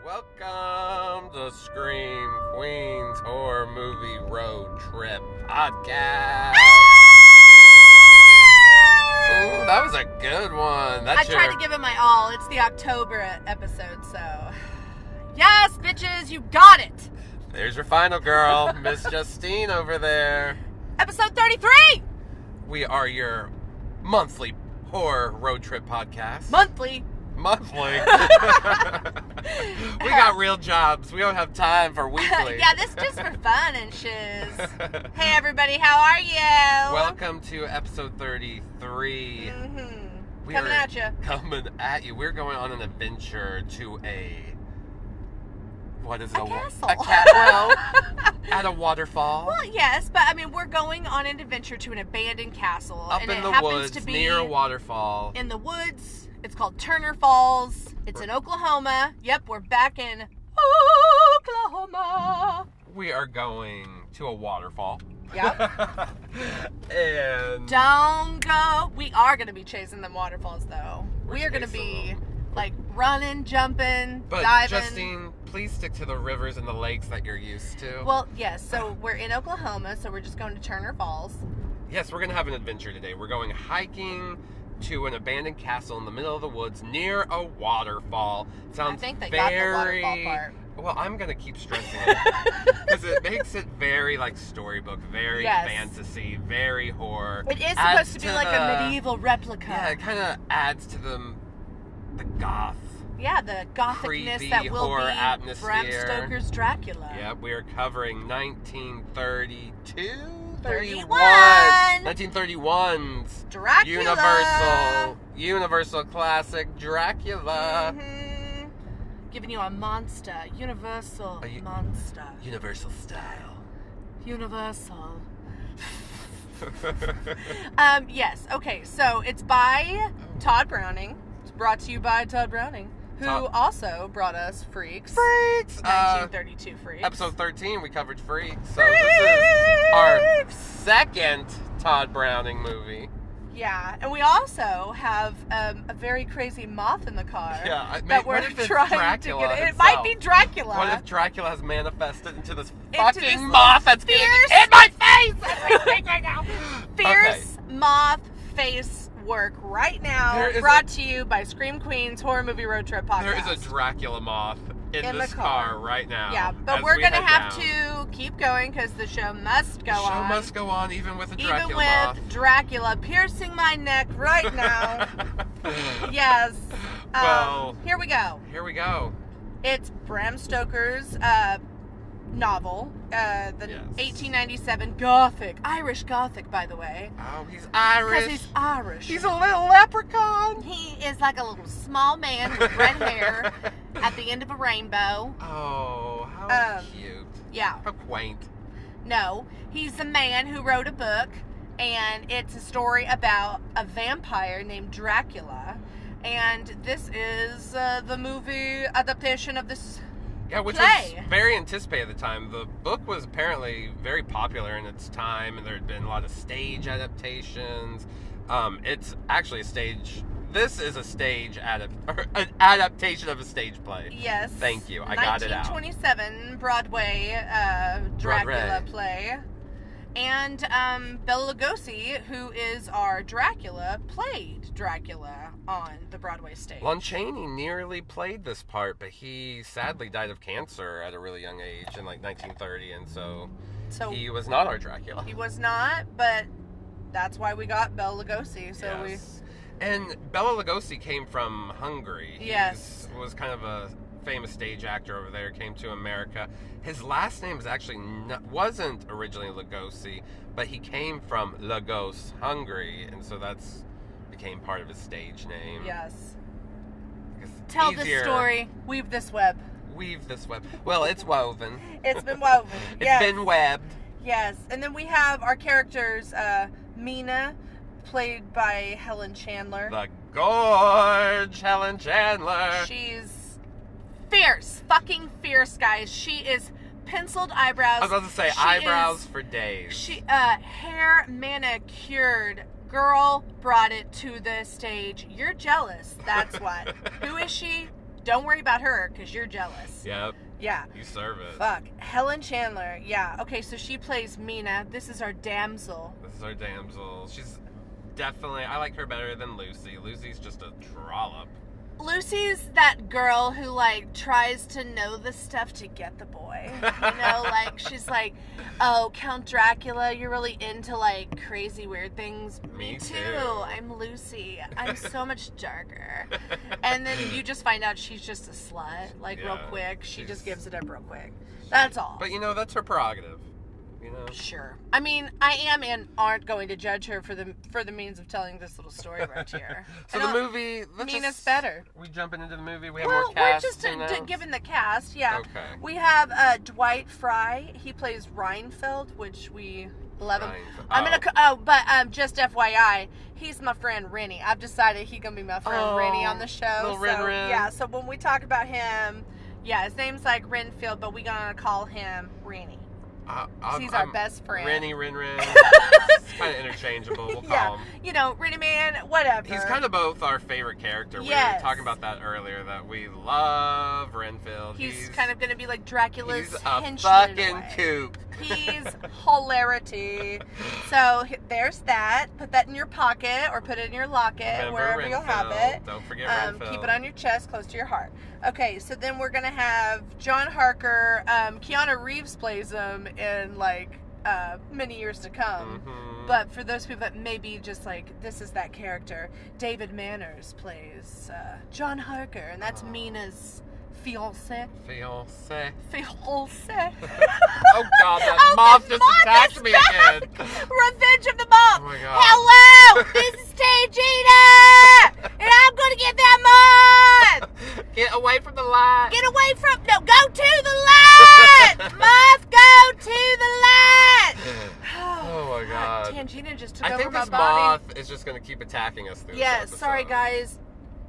Welcome to Scream Queens Horror Movie Road Trip Podcast. Ooh, that was a good one. I tried to give it my all. It's the October episode, so... Yes, bitches, you got it! There's your final girl, Miss Justine over there. Episode 33! We are your monthly horror road trip podcast. Monthly. We got real jobs. We don't have time for weekly. Yeah, this is just for fun and shiz. Hey, everybody, how are you? Welcome to episode 33. Mm-hmm. Coming at you. Coming at you. We're going on an adventure to what is it? A castle. Well, at a waterfall. Well, yes, but I mean, we're going on an adventure to an abandoned castle. Up and in it the happens woods, to be near a waterfall. in the woods. It's called Turner Falls. It's in Oklahoma. Yep, we're back in Oklahoma. We are going to a waterfall. Yep. And Don't go. We are going to be chasing them waterfalls, though. We are going to chasing be, them. like, running, jumping, But diving. Justine, please stick to the rivers and the lakes that you're used to. Well, yes, so we're in Oklahoma, so we're just going to Turner Falls. Yes, we're going to have an adventure today. We're going hiking to an abandoned castle in the middle of the woods near a waterfall. Sounds I think they very... got the waterfall part. Well, I'm going to keep stressing it. Because it makes it very, like, storybook, very fantasy, very horror. It is Adds supposed to be like a medieval replica. Yeah, it kind of adds to the goth. Yeah, the gothicness Creepy that will horror be atmosphere. Bram Stoker's Dracula. Yeah, we are covering 1932? 1931's Dracula. Universal classic Dracula. Mm-hmm. Giving you a monster, Universal monster. Universal style. Universal. Yes. Okay. So it's by Todd Browning. It's brought to you by Todd Browning, who also brought us Freaks. 1932 Freaks. Episode 13, we covered Freaks. So this is our second Todd Browning movie. Yeah, and we also have a very crazy moth in the car. Yeah, that we're trying to get. It might be Dracula. What if Dracula has manifested into this Into fucking this moth that's fierce- in my face? That's my face right now. Fierce moth face work right now. Brought to you by Scream Queens Horror Movie Road Trip Podcast. There is a Dracula moth in this car right now. Yeah, but we're going to have to keep going because the show must go on. The show must go on even with a Dracula Even moth. with Dracula piercing my neck right now. Yes. Well, here we go. Here we go. It's Bram Stoker's novel, the 1897 Irish Gothic, by the way. Oh, he's Irish. Because he's Irish. He's a little leprechaun. He is like a little small man with red hair at the end of a rainbow. Oh, how cute. Yeah. How quaint. No, he's the man who wrote a book, and it's a story about a vampire named Dracula. And this is the movie adaptation of this which play. was very anticipated at the time. The book was apparently very popular in its time, and there had been a lot of stage adaptations. It's actually this is an adaptation of a stage play. Yes. Thank you. I got it out. 1927 Broadway Dracula play. And Bela Lugosi, who is our Dracula, played Dracula on the Broadway stage. Lon Chaney nearly played this part, but he sadly died of cancer at a really young age in like 1930, and so he was not our Dracula. He was not, but that's why we got Bela Lugosi. And Bela Lugosi came from Hungary. Yes. He was kind of a famous stage actor over there, came to America. His last name is actually wasn't originally Lugosi, but he came from Lagos, Hungary, and so that's became part of his stage name. Yes. Tell this story. Weave this web. Well, it's woven. It's been woven. It's been webbed. Yes. And then we have our characters, Mina, played by Helen Chandler. The gorge Helen Chandler. She's fierce. Fucking fierce, guys. She is penciled eyebrows. I was about to say, eyebrows for days. She, hair manicured. Girl brought it to the stage. You're jealous. That's what. Who is she? Don't worry about her, because you're jealous. Yep. Yeah. You serve it. Fuck. Helen Chandler. Yeah. Okay, so she plays Mina. This is our damsel. This is our damsel. She's definitely... I like her better than Lucy. Lucy's just a trollop. Lucy's that girl who, like, tries to know the stuff to get the boy. You know, like, she's like, oh, Count Dracula, you're really into, like, crazy, weird things. Me too. I'm Lucy. I'm so much darker. And then you just find out she's just a slut, like, real quick. She just gives it up real quick. That's all. But, you know, that's her prerogative. You know? Sure. I mean, I am and aren't going to judge her for the means of telling this little story right here. So the movie... Mina's better. We jumping into the movie? We have more cast. We're just given the cast, yeah. Okay. We have Dwight Fry. He plays Reinfeld, which we love him. Just FYI, he's my friend Rennie. I've decided he's going to be my friend Rennie on the show. Little Ren. Yeah, so when we talk about him, yeah, his name's like Renfield, but we're going to call him Rennie. He's our best friend. Rennie, Ren. It's kind of interchangeable. We'll call him. You know, Rennie Man, whatever. He's kind of both our favorite character. Yes. We were talking about that earlier, that we love Renfield. He's kind of going to be like Dracula's henchman. He's a fucking kook. He's hilarity. So there's that. Put that in your pocket or put it in your locket, Remember wherever Renfield. you'll have it. Don't forget Renfield. Keep it on your chest, close to your heart. Okay, so then we're going to have John Harker. Keanu Reeves plays him in like many years to come. Mm-hmm. But for those people that maybe just like, this is that character, David Manners plays John Harker, and that's Mina's fiance. Fiance. Oh God, that moth just attacked me again. Revenge of the moth. Oh my God. Hello, this is Tangina, and I'm gonna get that moth. Get away from the light. Get away from, no, go to the light. Moth, go to the light. Oh my God. Tangina just took I over think my this body. moth is just gonna keep attacking us through this Yes, episode. sorry guys.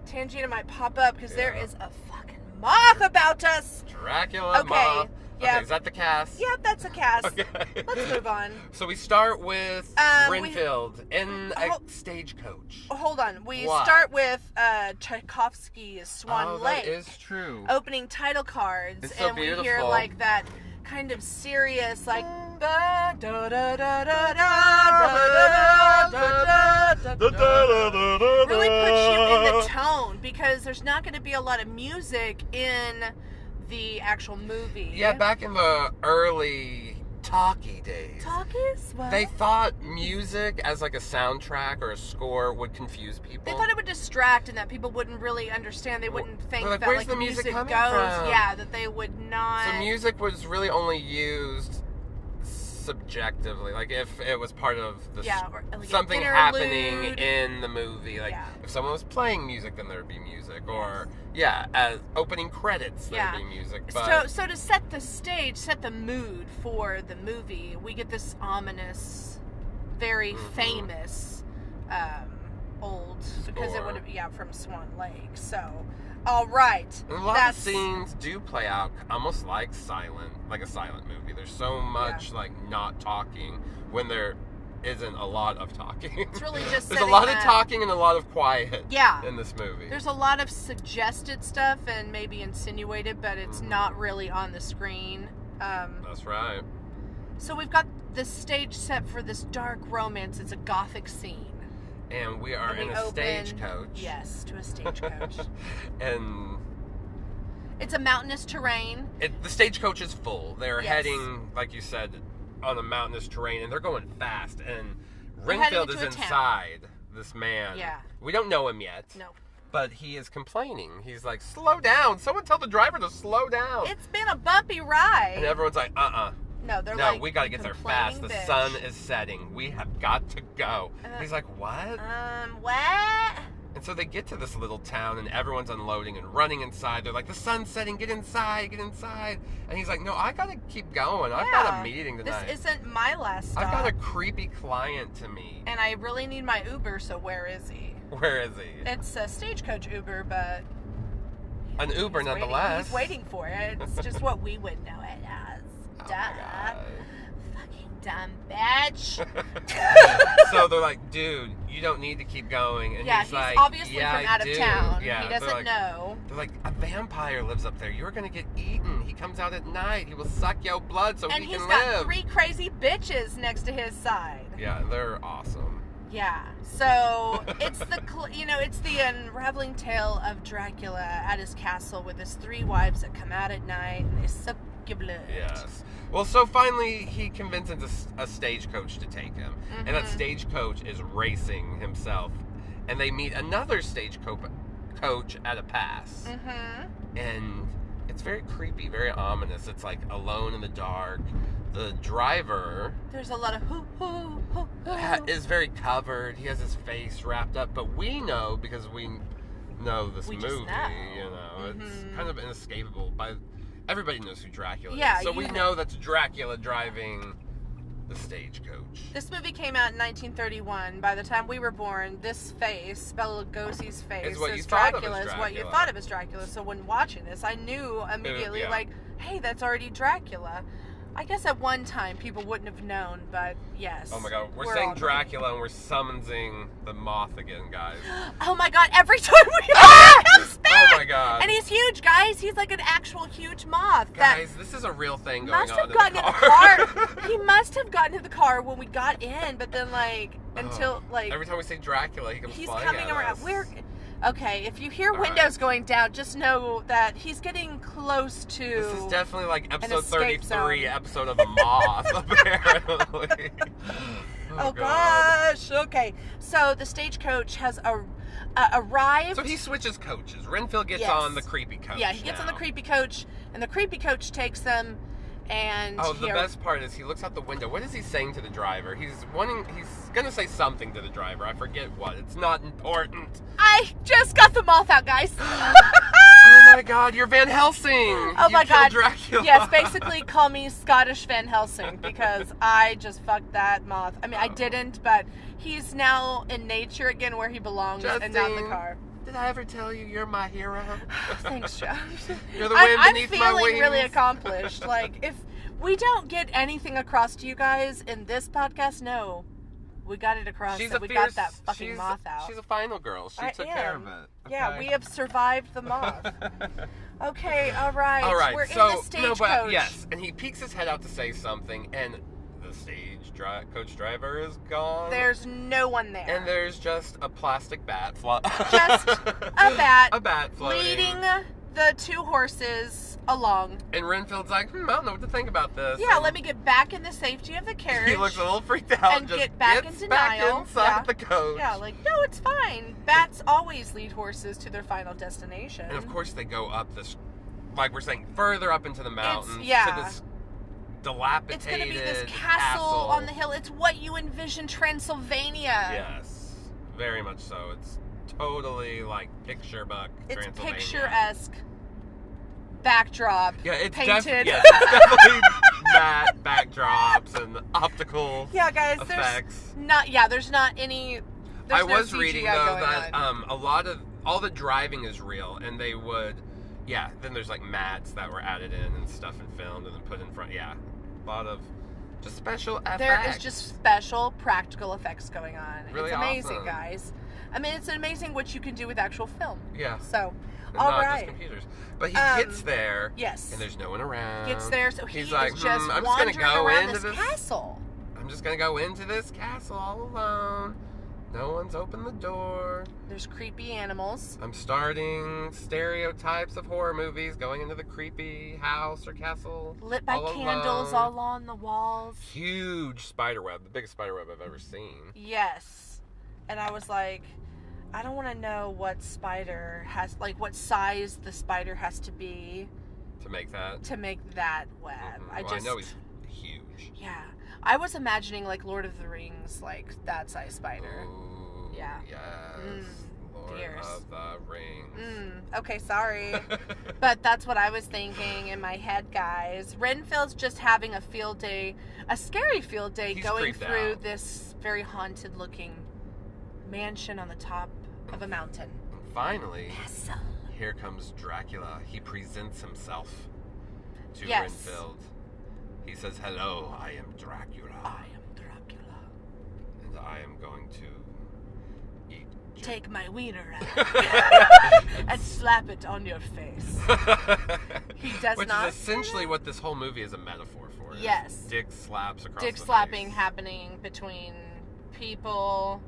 Tangina might pop up because there is a fucking moth about us. Dracula, Okay, moth. yeah. Okay, is that the cast? Yep, that's a cast. Okay. Let's move on. So we start with Renfield in a stagecoach. Hold on. We Why? start with Tchaikovsky's Swan Lake. That is true. Opening title cards. It's so and we hear beautiful. like that kind of serious, like, really puts you in the tone because there's not going to be a lot of music in the actual movie. Yeah, back in the early talkie days. Talkies? What? They thought music as like a soundtrack or a score would confuse people. They thought it would distract and that people wouldn't really understand. They wouldn't think like, that where's like the music music coming goes. from? Yeah, that they would not. So music was really only used subjectively, like if it was part of the or like something an happening interlude. in the movie, like if someone was playing music, then there would be music, or as opening credits, there'd be music. But So to set the stage, set the mood for the movie, we get this ominous, very famous old because it would have from Swan Lake. So, all right, and a lot of scenes do play out almost like a silent movie. There's so much like not talking when there isn't a lot of talking. It's really just there's a lot of talking and a lot of quiet. In this movie, there's a lot of suggested stuff and maybe insinuated, but it's not really on the screen. That's right. So we've got the stage set for this dark romance. It's a gothic scene. And we are in a stagecoach. Yes, to a stagecoach. And it's a mountainous terrain. The stagecoach is full. They're heading, like you said, on a mountainous terrain, and they're going fast. And Renfield is inside this man. Yeah. We don't know him yet. No. But he is complaining. He's like, slow down. Someone tell the driver to slow down. It's been a bumpy ride. And everyone's like, No, they're like, we got to get there fast. The sun is setting. We have got to go. He's like, what? What? And so they get to this little town, and everyone's unloading and running inside. They're like, the sun's setting. Get inside. Get inside. And he's like, no, I got to keep going. I've got a meeting tonight. This isn't my last stop. I've got a creepy client to meet. And I really need my Uber, so where is he? Where is he? It's a stagecoach Uber, but... An Uber, nonetheless. He's waiting for it. It's just what we would know it as. Oh Duh. my God. Fucking dumb bitch. So they're like, dude, you don't need to keep going. And yeah, he's like, obviously yeah, from out I of do. town. Yeah, he doesn't know. They're like, a vampire lives up there. You're going to get eaten. He comes out at night. He will suck your blood so and he can he's live. got 3 crazy bitches next to his side. Yeah, they're awesome. Yeah, so it's the unraveling tale of Dracula at his castle with his 3 wives that come out at night and they suck your blood. Yes. Well, so finally he convinces a stagecoach to take him, and that stagecoach is racing himself, and they meet another stagecoach at a pass, and it's very creepy, very ominous. It's like alone in the dark. The driver, there's a lot of is very covered. He has his face wrapped up, but we know, because we know this movie, you know, it's kind of inescapable. Everybody knows who Dracula is. So we know that's Dracula driving the stagecoach. This movie came out in 1931. By the time we were born, this face, Bela Lugosi's face, is what as you thought Dracula, of as is what you thought of as Dracula. So when watching this, I knew immediately, like, hey, that's already Dracula. I guess at one time people wouldn't have known, but yes. Oh my god, we're saying Dracula and we're summoning the moth again, guys. Oh my god, every time we he comes back! Oh my god. And he's huge, guys. He's like an actual huge moth. Guys, this is a real thing going on in the car. He must have gotten in the car when we got in, but then until every time we say Dracula, he's coming around. Okay, if you hear windows going down, just know that he's getting close to. This is definitely like episode 33, episode of a moth, apparently. Oh gosh. Okay, so the stagecoach has arrived. So he switches coaches. Renfield gets on the creepy coach. Yeah, he gets on the creepy coach, and the creepy coach takes them. And the best part is he looks out the window. What is he saying to the driver? He's gonna say something to the driver. I forget what. It's not important. I just got the moth out, guys. Oh my god, you're Van Helsing. Oh my god. Dracula. Yes, basically call me Scottish Van Helsing because I just fucked that moth. I mean, I didn't, but he's now in nature again where he belongs and not in the car. Did I ever tell you you're my hero? Thanks, Josh. You're the wind beneath my wings. I'm feeling really accomplished. Like, if we don't get anything across to you guys in this podcast, no. We got it across that we got that fucking moth out. She's a final girl. She took care of it. Okay? Yeah, we have survived the moth. Okay, all right. We're in the stagecoach. Yes, and he peeks his head out to say something, and the stagecoach driver is gone. There's no one there. And there's just a plastic bat just a bat. A bat floating. Leading the 2 horses along. And Renfield's like, I don't know what to think about this. Yeah, let me get back in the safety of the carriage. He looks a little freaked out. And get back in denial. Inside the coach. Yeah, like, no, it's fine. Bats always lead horses to their final destination. And of course they go up this, like we're saying, further up into the mountains. To this dilapidated It's going to be this castle on the hill. It's what you envision Transylvania. Yes, very much so. It's totally like picture book Transylvania. It's picturesque backdrop. Yeah, it's painted. definitely matte backdrops and optical effects. There's not any. I was reading though that all the driving is real, and they would. Yeah, then there's like mats that were added in and stuff and filmed and then put in front. Yeah, a lot of just special effects. There is just special practical effects going on. Really it's amazing, awesome. Guys. I mean, it's amazing what you can do with actual film. Yeah. So, not just computers. But he gets there. Yes. And there's no one around. Gets there, so he's like, just I'm wandering just gonna go around into this castle. I'm just gonna go into this castle all alone. No one's opened the door. There's creepy animals. I'm starting stereotypes of horror movies, going into the creepy house or castle. Lit by candles all on the walls. Huge spider web. The biggest spider web I've ever seen. Yes. And I was like, I don't want to know what spider has, like what size the spider has to be. To make that web. Mm-hmm. I know he's huge. Yeah. I was imagining like Lord of the Rings, like that size spider. Ooh, yeah. Yes. Lord of the Rings. Okay, sorry. But that's what I was thinking in my head, guys. Renfield's just having a field day, a scary field day, going through this very haunted looking mansion on the top of a mountain. And finally, castle. Here comes Dracula. He presents himself to Renfield. He says, "Hello, I am Dracula. I am Dracula. And I am going to eat you." Take my wiener out and slap it on your face. He does Which not. is essentially what this whole movie is a metaphor for. Yes. Dick slaps across Dick the slapping face. happening between people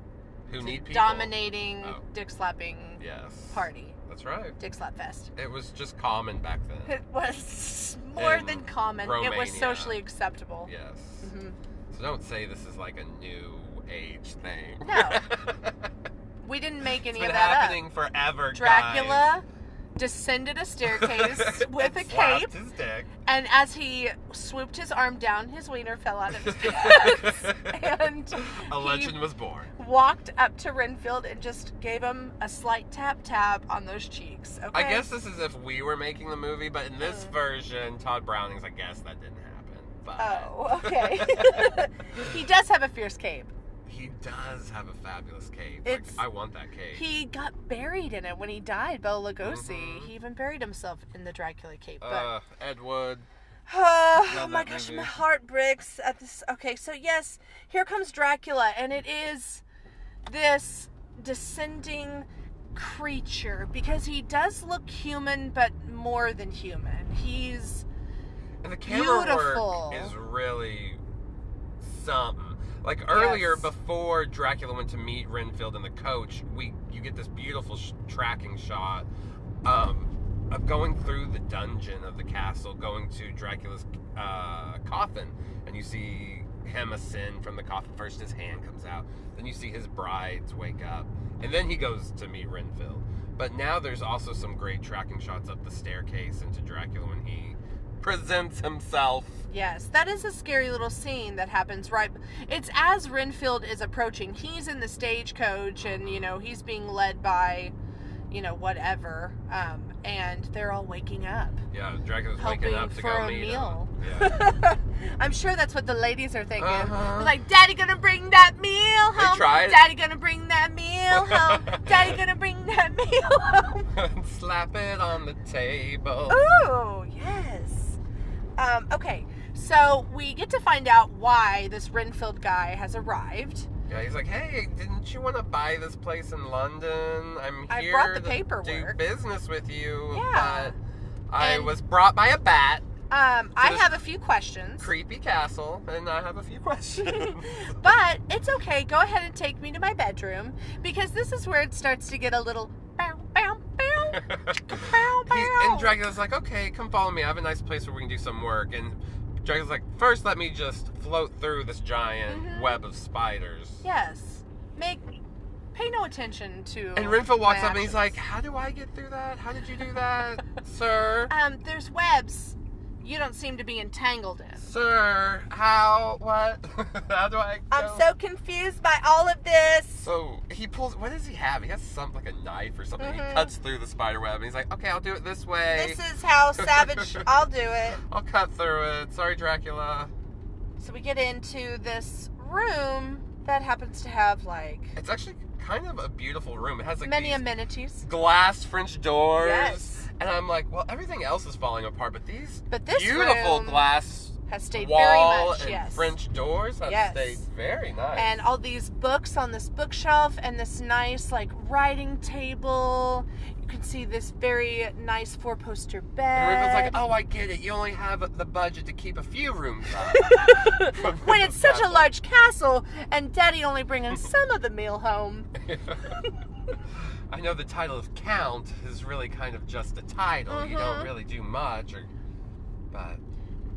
Who need people. dominating dick slapping Yes. party. That's right. Dick slap fest. It was just common back then. It was more In than common. It was Romania. socially acceptable. Yes. Hmm. So don't say this is like a new age thing. No. We didn't make any It's been of that happening forever, Dracula descended a staircase with a And cape, slapped his dick. and as he swooped his arm down, his wiener fell out of his pants, and A legend was born. walked up to Renfield and just gave him a slight tap on those cheeks. Okay. I guess this is if we were making the movie, but in this version, Todd Browning's, I guess that didn't happen. But Oh, okay. He does have a fierce cape. he does have a fabulous cape. It's- I want that cape. He got buried in it when he died, Bela Lugosi. Mhm. He even buried himself in the Dracula cape. But Ed Wood. oh Love my that gosh, movie. my heart breaks at this. Okay, so yes, here comes Dracula, and it is this descending creature because he does look human, but more than human. He's And the camera beautiful. work is really something. Like earlier, Yes. before Dracula went to meet Renfield in the coach, you get this beautiful tracking shot of going through the dungeon of the castle, going to Dracula's coffin, and you see him ascend from the coffin. First, his hand comes out, then you see his brides wake up, and then he goes to meet Renfield. But now there's also some great tracking shots up the staircase into Dracula when he presents himself. yes, that is a scary little scene that happens right. It's as Renfield is approaching. He's in the stagecoach, and he's being led by, whatever, and they're all waking up. Yeah, Dracula's Hoping waking up to for go a meet meal. him. Yeah. I'm sure that's what the ladies are thinking. Uh-huh. They're like, Daddy gonna bring that meal home. tried. Daddy gonna bring that meal home. Daddy gonna bring that meal home. Slap it on the table. Ooh, yes. Okay, so we get to find out why this Renfield guy has arrived. Yeah, he's like, hey, didn't you want to buy this place in London? I here brought the to paperwork. do business with you. Yeah. But I And- was brought by a bat. I this have a few questions. Creepy castle, and I have a few questions. But it's okay. Go ahead and take me to my bedroom because this is where it starts to get a little bow, bow, bow, bow, bow. And Dracula's like, okay, come follow me. I have a nice place where we can do some work. And Dracula's like, first let me just float through this giant web of spiders. Yes. Pay no attention to. And Renfield walks my up and he's actions. like, how do I get through that? How did you do that, sir? There's webs you don't seem to be entangled in. Sir, how, what? How do I go? I'm so confused by all of this. So he pulls, what does he have? He has something like a knife or something. He Mhm. cuts through the spider web and he's like, okay, I'll do it this way. This is how savage I'll do it. I'll cut through it. Sorry, Dracula. So we get into this room that happens to have It's actually kind of a beautiful room. It has like many these amenities. glass French doors. Yes. And I'm like, well, everything else is falling apart, but these But this beautiful room glass has stayed wall very much, and yes. French doors have Yes. stayed very nice. And all these books on this bookshelf and this nice writing table. You can see this very nice 4-poster And bed. Renfield's like, oh, I get it. You only have the budget to keep a few rooms up. when it's such a large castle and Daddy only bringing some of the meal home. I know the title of Count is really kind of just a title. You don't really do much. But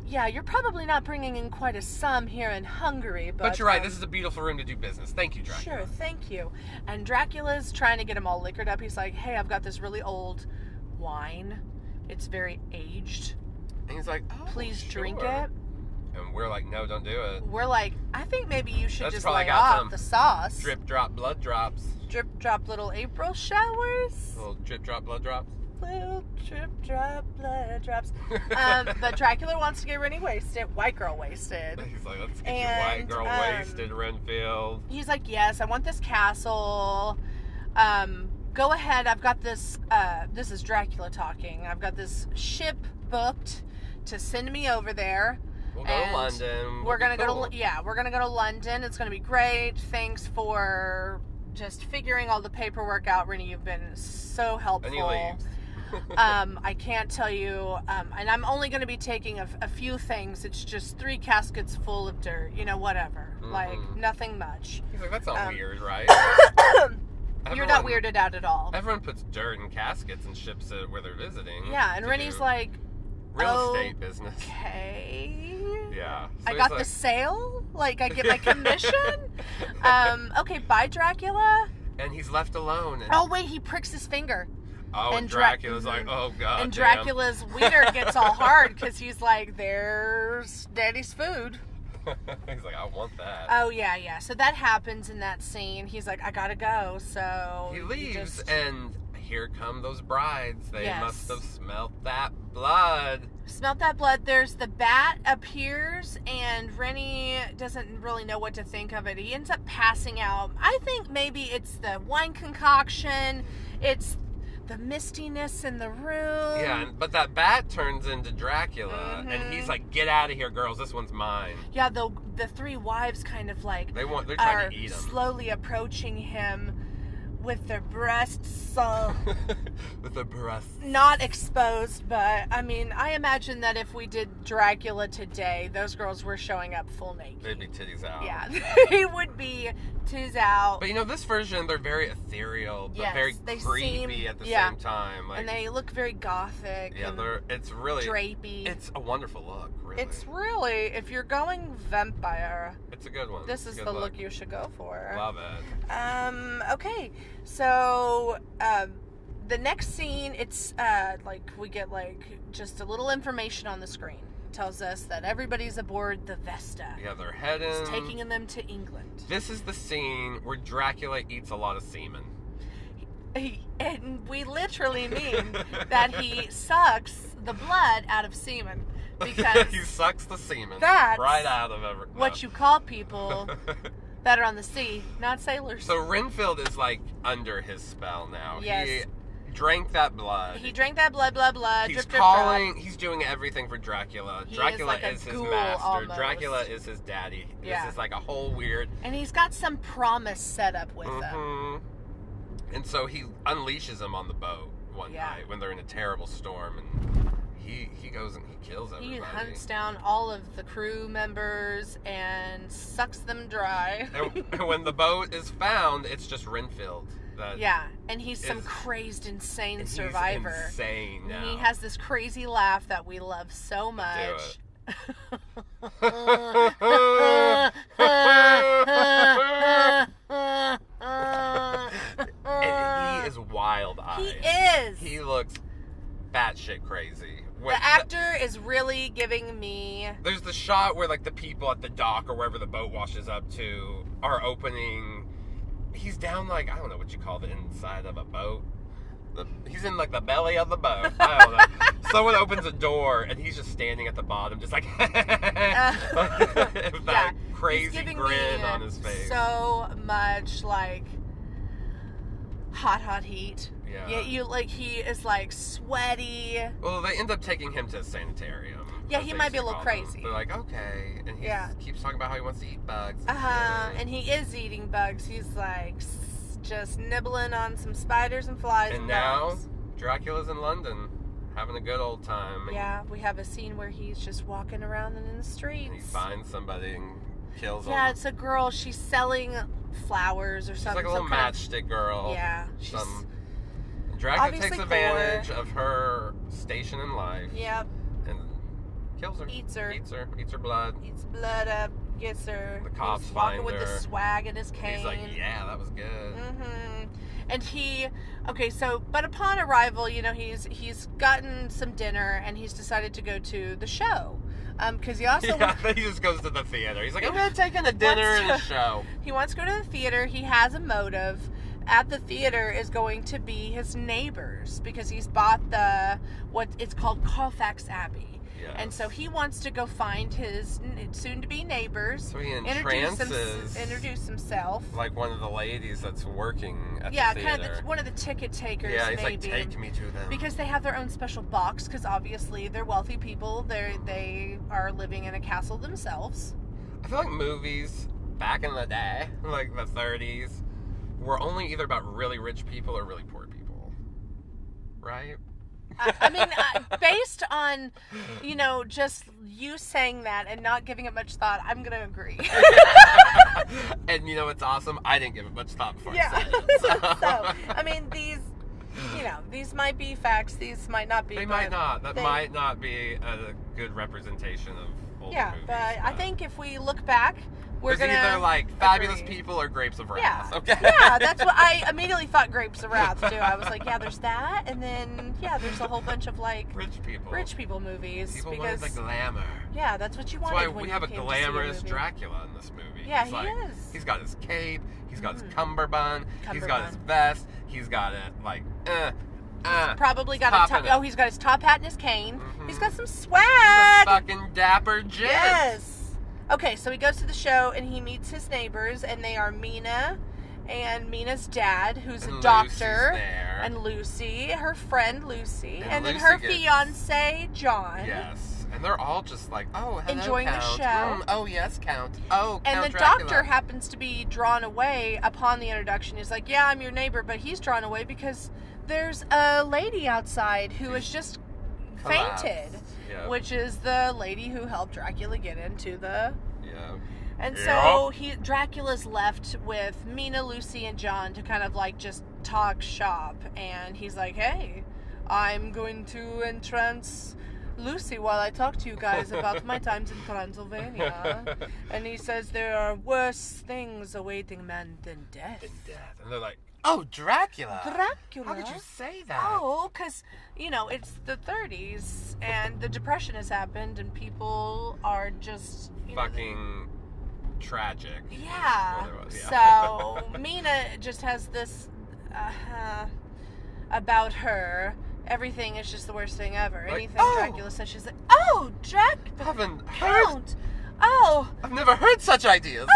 Yeah, you're probably not bringing in quite a sum here in Hungary, but you're right. This is a beautiful room to do business. Thank you, Dracula. Sure, thank you. And Dracula's trying to get him all liquored up. He's like, hey, I've got this really old wine. It's very aged. And he's like, oh, Please drink sure. it. And we're like, no, don't do it. We're like, I think maybe you should That's just probably lay got off some the sauce. Drip, drop, blood drops. Drip, drop, little April showers. Little drip, drop, blood drops. Little drip, drop, blood drops. But Dracula wants to get really wasted. White girl wasted. He's like, let's get you And, white girl wasted, Renfield. He's like, yes, I want this castle. Go ahead. I've got this. This is Dracula talking. I've got this ship booked to send me over there. We'll go to London. We're gonna go to London. It's gonna be great. Thanks for just figuring all the paperwork out, Rennie. You've been so helpful. And he leaves. I can't tell you, and I'm only going to be taking a few things. It's just 3 caskets full of dirt, whatever. Mm-hmm. Like, nothing much. He's like, that's not weird, right? You're not weirded out at all. Everyone puts dirt in caskets and ships it where they're visiting. Yeah, and Rennie's like, real estate business. Okay. Yeah. So I got the sale? Like, I get my commission? Okay, bye, Dracula. And he's left alone. And... Oh, wait, he pricks his finger. Oh, and Dracula's like, oh, God. And Dracula's wiener gets all hard because he's like, there's daddy's food. He's like, I want that. Oh, yeah. So that happens in that scene. He's like, I gotta go. So he leaves, and here come those brides. They must have smelt that blood. Smelt that blood. There's the bat appears, and Rennie doesn't really know what to think of it. He ends up passing out. I think maybe it's the wine concoction. It's the mistiness in the room. Yeah, but that bat turns into Dracula, and he's like, "Get out of here, girls! This one's mine." Yeah, the 3 wives kind of like they're trying to eat him, slowly approaching him with their breasts with their breasts not exposed. But I mean, I imagine that if we did Dracula today, those girls were showing up full naked. They'd be titties out. Yeah, they would be titties out. But this version, they're very ethereal, but very creepy at the same time. Like, and they look very gothic. Yeah, it's really drapey. It's a wonderful look. Really. It's really, if you're going vampire, it's a good one. This is the look you should go for. Love it. Okay, so the next scene, it's like we get like just a little information on the screen. Tells us that everybody's aboard the Vesta. Yeah, they're heading. It's taking them to England. This is the scene where Dracula eats a lot of semen. And we literally mean that he sucks the blood out of semen. Because he sucks the semen that's right out of everything. What you call people that are on the sea, not sailors. So Renfield is like under his spell now. Yes. He drank that blood. He drank that blood. He's drip. He's doing everything for Dracula. He Dracula is like is his ghoul master. almost. Dracula is his daddy. Yeah. This is like a whole weird. And he's got some promise set up with them. And so he unleashes him on the boat one night when they're in a terrible storm, and he goes and he kills everybody. He hunts down all of the crew members and sucks them dry. And when the boat is found, it's just Renfield. And he's some crazy, insane survivor. He's insane now. He has this crazy laugh that we love so much. And he is wild-eyed. He is. He looks batshit crazy. The actor is really giving me... There's the shot where, like, the people at the dock or wherever the boat washes up to are opening... He's down, like, I don't know what you call the inside of a boat. He's in, like, the belly of the boat. I don't know. Someone opens a door, and he's just standing at the bottom, just like... with that crazy grin on his face. So much, like, hot heat. Yeah. He is, like, sweaty. Well, they end up taking him to a sanitarium. Yeah, he might be a little crazy. They're like, okay. And he keeps talking about how he wants to eat bugs. And he is eating bugs. He's, like, just nibbling on some spiders and flies. And now, Dracula's in London, having a good old time. Yeah, we have a scene where he's just walking around in the streets. And he finds somebody and kills them. Yeah, it's a girl. She's selling flowers or something. She's like a little matchstick girl. Yeah. Dracula takes advantage of her station in life. Yep. And kills her. Eats her. Eats her blood. Eats blood up. Gets her. The cops he's find walking her. with the swag in his cane. He's like, yeah, that was good. And but upon arrival, he's gotten some dinner and he's decided to go to the show. Because he also... he just goes to the theater. He's like, I'm going to take in a dinner and a show. He wants to go to the theater. He has a motive. At the theater is going to be his neighbors because he's bought what it's called Colfax Abbey. Yes. And so he wants to go find his soon-to-be neighbors. So he entrances introduce himself. like one of the ladies that's working at the theater. Kind of one of the ticket takers. Yeah, he's maybe. like, take me to them. Because they have their own special box, because obviously they're wealthy people. They are living in a castle themselves. I feel like movies back in the day, like the 30s, were only either about really rich people or really poor people. Right? I mean, based on, just you saying that and not giving it much thought, I'm going to agree. And you know what's awesome? I didn't give it much thought before Yeah. I said it. So, I mean, these might be facts. These might not be. They might not. That might not be a good representation of older movies. But I think if we look back, we're going to either like Fabulous agree. People or Grapes of Wrath. Yeah. Okay. Yeah, that's what I immediately thought. Grapes of Wrath too. I was like, yeah, there's that, and then there's a whole bunch of like rich people movies. People because wanted the glamour. Yeah, that's what you wanted. That's why when we you have a came to see glamorous movie. Dracula in this movie. Yeah, he is. He's got his cape. He's got his cummerbund. He's got Cummerbund. his vest. He's got it like. Probably got a top. popping Oh, it. he's got his top hat and his cane. Mhm. He's got some The swag. fucking dapper gent. Yes. Okay, so he goes to the show and he meets his neighbors, and they are Mina and Mina's dad, who's And a Lucy's doctor, there. and Lucy, her friend Lucy, And then Lucy her gets- fiance John. Yes. And they're all just like, oh, hello, Enjoying the Count. show. Oh, yes, Count. Oh, And Count the Dracula. doctor happens to be drawn away upon the introduction. He's like, yeah, I'm your neighbor, but he's drawn away because there's a lady outside who has just fainted, Yeah. which is the lady who helped Dracula get into the... Yeah. And so Dracula's left with Mina, Lucy, and John to kind of like just talk shop. And he's like, hey, I'm going to entrance Lucy while I talk to you guys about my times in Transylvania. And he says there are worse things awaiting man than death. And they're like, oh, Dracula. Dracula? How could you say that? Oh, because, it's the 30s and the Depression has happened and people are just... Fucking tragic. Yeah. Is what it was, yeah. So Mina just has this about her. Everything is just the worst thing ever. Like, Anything oh! Dracula says, she's like, oh, I haven't heard. Count. Oh, I've never heard such ideas.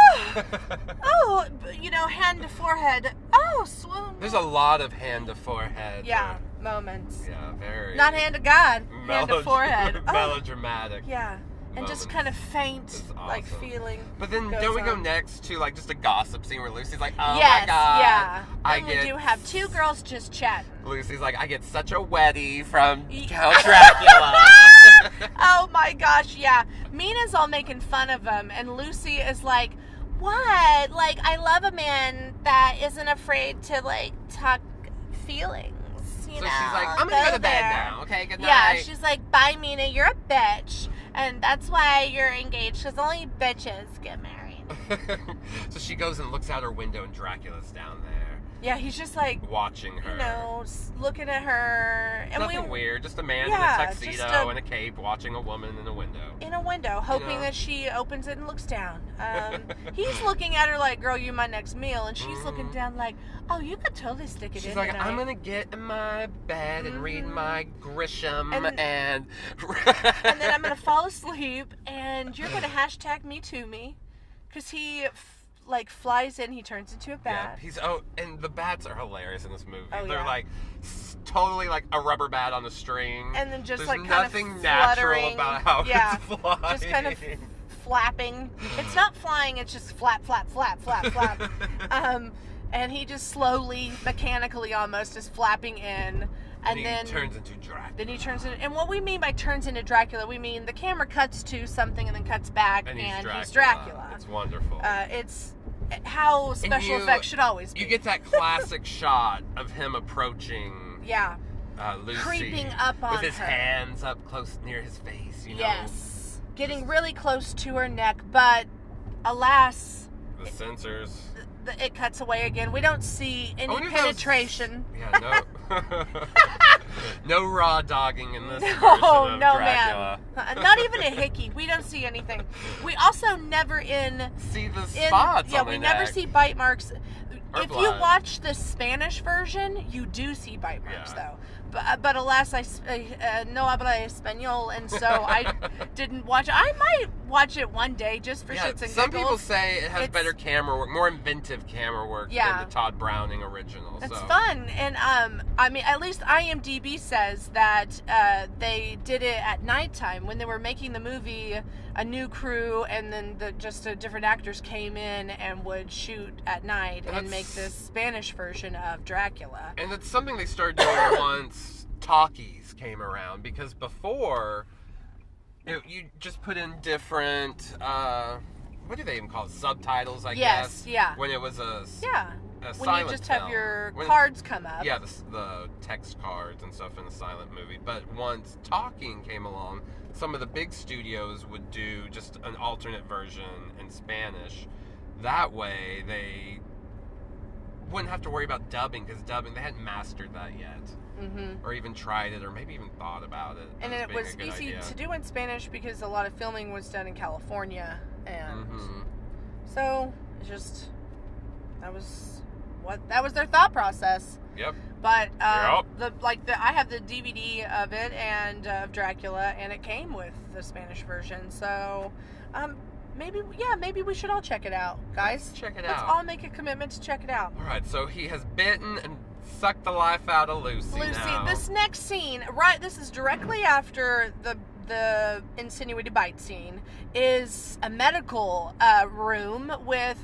hand to forehead. Oh, swoon. There's a lot of hand to forehead. Yeah, moments. Yeah, very. Not hand to God, hand to forehead. Oh, Melodramatic. yeah. And just moments. kind of faint, It's like awesome. feeling. But then goes don't we go on. next to like just a gossip scene where Lucy's like, oh Yes, my god. yeah. I Then we get do have two girls just chatting. Lucy's like, I get such a wetty from Ye- Count Dracula. Oh my gosh, yeah. Mina's all making fun of him, and Lucy is like, what? Like, I love a man that isn't afraid to, like, talk feelings, you So know? she's like, I'm gonna go to bed there." now. Okay, good night. Yeah, she's like, bye, Mina, you're a bitch. And that's why you're engaged, because only bitches get married. So she goes and looks out her window, and Dracula's down there Yeah, he's just like, watching her. looking at her. And Nothing weird, just a man Yeah, in a just tuxedo and a cape watching a woman in a window. in a window, hoping that she opens it and looks down. He's looking at her like, girl, you my next meal. And she's looking down like, oh, you could totally stick it She's in like, tonight. I'm going to get in my bed and read my Grisham and... and then I'm going to fall asleep and you're going to hashtag me to me. Because he... flies in, he turns into a bat. Yeah, and the bats are hilarious in this movie. Oh, They're yeah. like totally like a rubber bat on a string. And then just There's like kind nothing of natural about how yeah, it's flying. just kind of flapping. It's not flying, it's just flap, flap, flap, flap, flap. And he just slowly, mechanically almost, is flapping in. And he then turns into Dracula. Then he turns into, and what we mean by turns into Dracula, we mean the camera cuts to something and then cuts back, and he's Dracula. It's wonderful. It's how special effects should always be. You get that classic shot of him approaching yeah, Lucy, creeping up on with his her. hands up close near his face. You know, Yes, getting really close to her neck, but alas, the censors. it cuts away again. We don't see any wonder if penetration. Yeah, no, no raw dogging in this version No, of no, Dracula. man. Not even a hickey. We don't see anything. We also never See the spots yeah, on the we neck. never see bite marks. Or If blood. you watch the Spanish version, you do see bite marks, Yeah. though. but alas, I no habla español, and so I didn't watch it. I might watch it one day just for shits and giggles. Some people say it has better camera work, more inventive camera work than the Todd Browning original. It's fun, and I mean, at least IMDb says that they did it at nighttime when they were making the movie. A new crew and then just different actors came in and would shoot at night and make this Spanish version of Dracula. And it's something they started doing once talkies came around, because before you just put in different what do they even call it? Subtitles, I guess. Yes, yeah. When it was a when silent you just film. have your cards come up. Yeah, the text cards and stuff in a silent movie. But once talking came along, some of the big studios would do just an alternate version in Spanish. That way, they wouldn't have to worry about dubbing, because dubbing, they hadn't mastered that yet. Mm-hmm. Or even tried it, or maybe even thought about it. And it was easy to do in Spanish because a lot of filming was done in California. And so, it's just, that was their thought process. Yep. But I have the DVD of it and of Dracula, and it came with the Spanish version. So maybe we should all check it out, guys. Let's all make a commitment to check it out. All right. So he has bitten and sucked the life out of Lucy. Now. This next scene, right? This is directly after the insinuated bite scene. Is a medical room with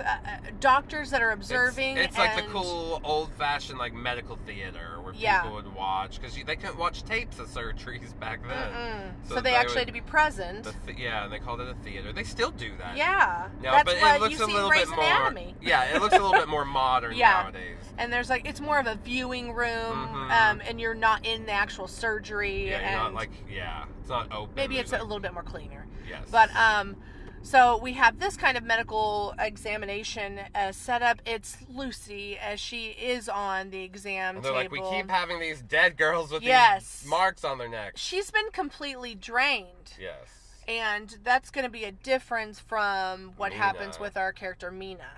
doctors that are observing. It's like the cool old-fashioned like medical theater where people would watch, because they couldn't watch tapes of surgeries back then. So they actually had to be present. And they called it a theater. They still do that. Yeah, no, that's but what it looks you see a little in Grey's bit more. Anatomy. Yeah, it looks a little bit more modern nowadays. And there's it's more of a viewing room, and you're not in the actual surgery. Yeah, and you're not it's not open. Maybe it's a little bit more cleaner. Yes. But so we have this kind of medical examination set up. It's Lucy as she is on the exam they're table. like, we keep having these dead girls with these marks on their necks. She's been completely drained. Yes. And that's going to be a difference from what happens with our character Mina.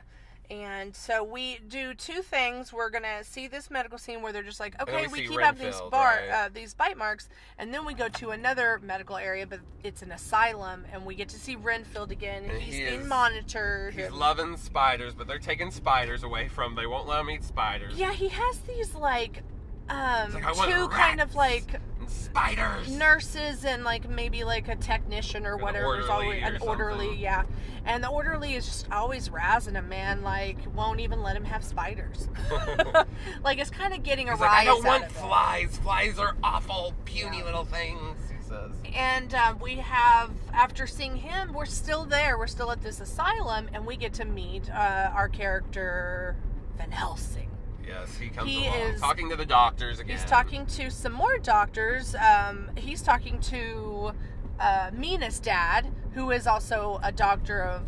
And so we do two things. We're going to see this medical scene where they're just like, okay, we keep having these bite marks. And then we go to another medical area, but it's an asylum. And we get to see Renfield again. And he's being monitored. He's loving spiders, but they're taking spiders away from him. They won't let him eat spiders. Yeah, he has these two kind of spiders, nurses, and maybe a technician or whatever. There's always an orderly, and the orderly is just always razzing him, man. Won't even let him have spiders. It's kind of getting a rise. I don't want flies. Flies are awful, puny little things. He says. And we have, after seeing him, we're still there. We're still at this asylum, and we get to meet our character Van Helsing. Yes, he comes along, talking to the doctors again. He's talking to some more doctors. He's talking to Mina's dad, who is also a doctor of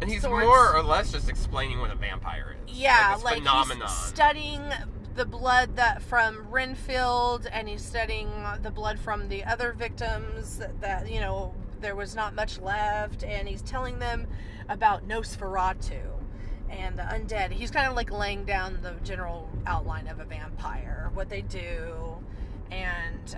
And he's sorts. More or less just explaining what a vampire is. Yeah, phenomenon. He's studying the blood from Renfield, and he's studying the blood from the other victims that there was not much left, and he's telling them about Nosferatu and the undead. He's kind of laying down the general outline of a vampire, what they do, and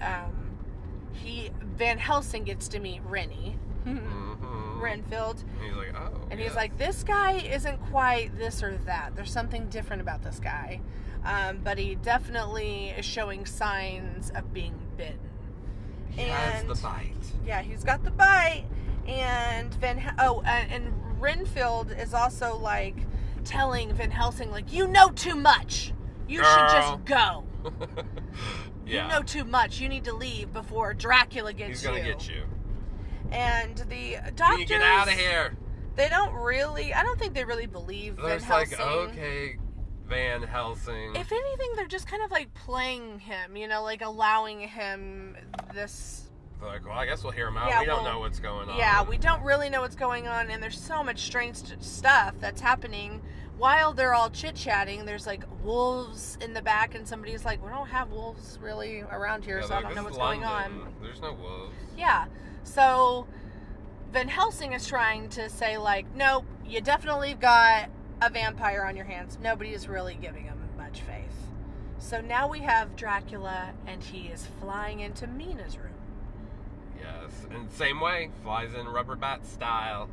Van Helsing gets to meet Rennie, Renfield. And he's like, oh. And he's like, this guy isn't quite this or that. There's something different about this guy, but he definitely is showing signs of being bitten. He has the bite. Yeah, he's got the bite, and and Renfield is also telling Van Helsing, you know too much. You should just go. Yeah. You know too much. You need to leave before Dracula gets you. He's gonna get you. And the doctors... You get out of here. They don't really... I don't think they really believe Van Helsing. Okay, Van Helsing. If anything, they're just kind of playing him, allowing him this... They're like, well, I guess we'll hear him out. We don't know what's going on. Yeah, we don't really know what's going on, and there's so much strange stuff that's happening. While they're all chit-chatting, there's wolves in the back, and somebody's like, we don't have wolves really around here, so I don't know what's going on. There's no wolves. Yeah, so Van Helsing is trying to say, nope, you definitely got a vampire on your hands. Nobody is really giving him much faith. So now we have Dracula, and he is flying into Mina's room. Yes, and same way, flies in rubber bat style.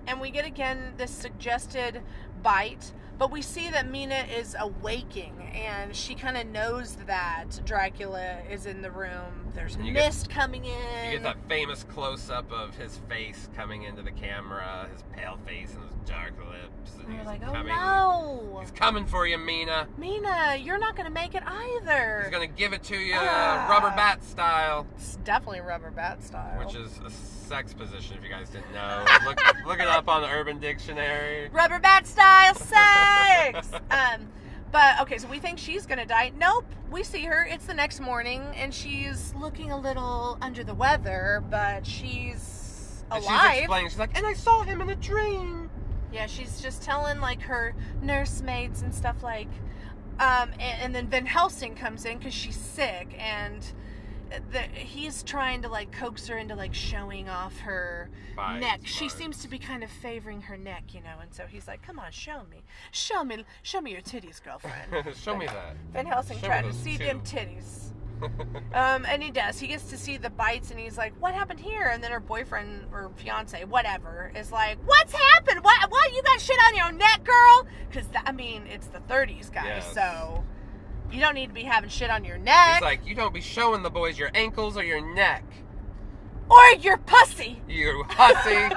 And we get again this suggested bite, but we see that Mina is awaking, and she kind of knows that Dracula is in the room. There's mist coming in. You get that famous close-up of his face coming into the camera, his pale face and his dark lips. And you're like, coming, oh no! He's coming for you, Mina. Mina, you're not going to make it either. He's going to give it to you rubber bat style. It's definitely rubber bat style. Which is a sex position, if you guys didn't know. Look it up on the Urban Dictionary. Rubber bat style sex! But, okay, so we think she's gonna die. Nope, we see her. It's the next morning, and she's looking a little under the weather, but she's alive. And she's explaining, she's like, and I saw him in a dream. Yeah, she's just telling, like, her nursemaids and stuff like, and then Van Helsing comes in because she's sick, and he's trying to, like, coax her into, like, showing off her neck. She seems to be kind of favoring her neck, you know, and so he's like, come on, show me your titties, girlfriend. Show me that. Van Helsing trying to see them titties. And he does. He gets to see the bites, and he's like, what happened here? And then her boyfriend or fiance, whatever, is like, what's happened? What? You got shit on your neck, girl? Because, it's the 30s, guys, so you don't need to be having shit on your neck. He's like, you don't be showing the boys your ankles or your neck. Or your pussy. You hussy.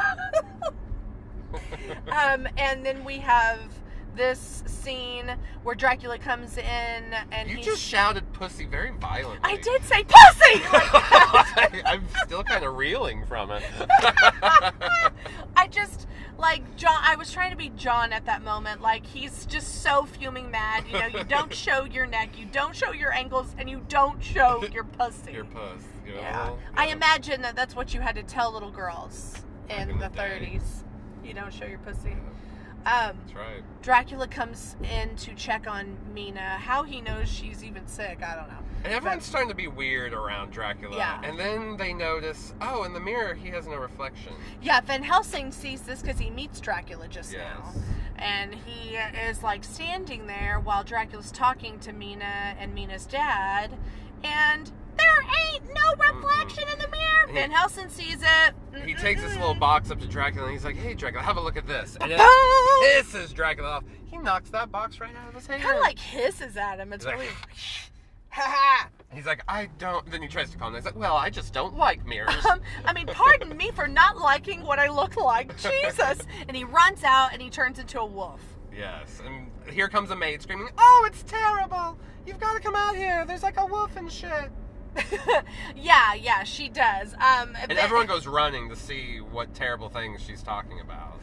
And then we have this scene where Dracula comes in, and you just shouted pussy very violently. I did say pussy! I'm still kind of reeling from it. I just, like, John, I was trying to be John at that moment. Like, he's just so fuming mad. You know, you don't show your neck, you don't show your ankles, and you don't show your pussy. Your puss. Yeah. I imagine that's what you had to tell little girls in the 30s. You don't show your pussy. That's right. Dracula comes in to check on Mina. How he knows she's even sick, I don't know. And everyone's starting to be weird around Dracula. Yeah. And then they notice, in the mirror he has no reflection. Yeah, Van Helsing sees this because he meets Dracula just now. And he is, like, standing there while Dracula's talking to Mina and Mina's dad. And there ain't no reflection in the mirror. Van Helsing sees it. He takes this little box up to Dracula, and he's like, hey, Dracula, have a look at this. And it pisses Dracula off. He knocks that box right out of his hand. Kind of like hisses at him. It's really... He's like, I don't... Then he tries to calm down. He's like, well, I just don't like mirrors. Pardon me for not liking what I look like. Jesus. And he runs out, and he turns into a wolf. Yes. And here comes a maid screaming, oh, it's terrible. You've got to come out here. There's like a wolf and shit. yeah, she does. And everyone goes running to see what terrible things she's talking about.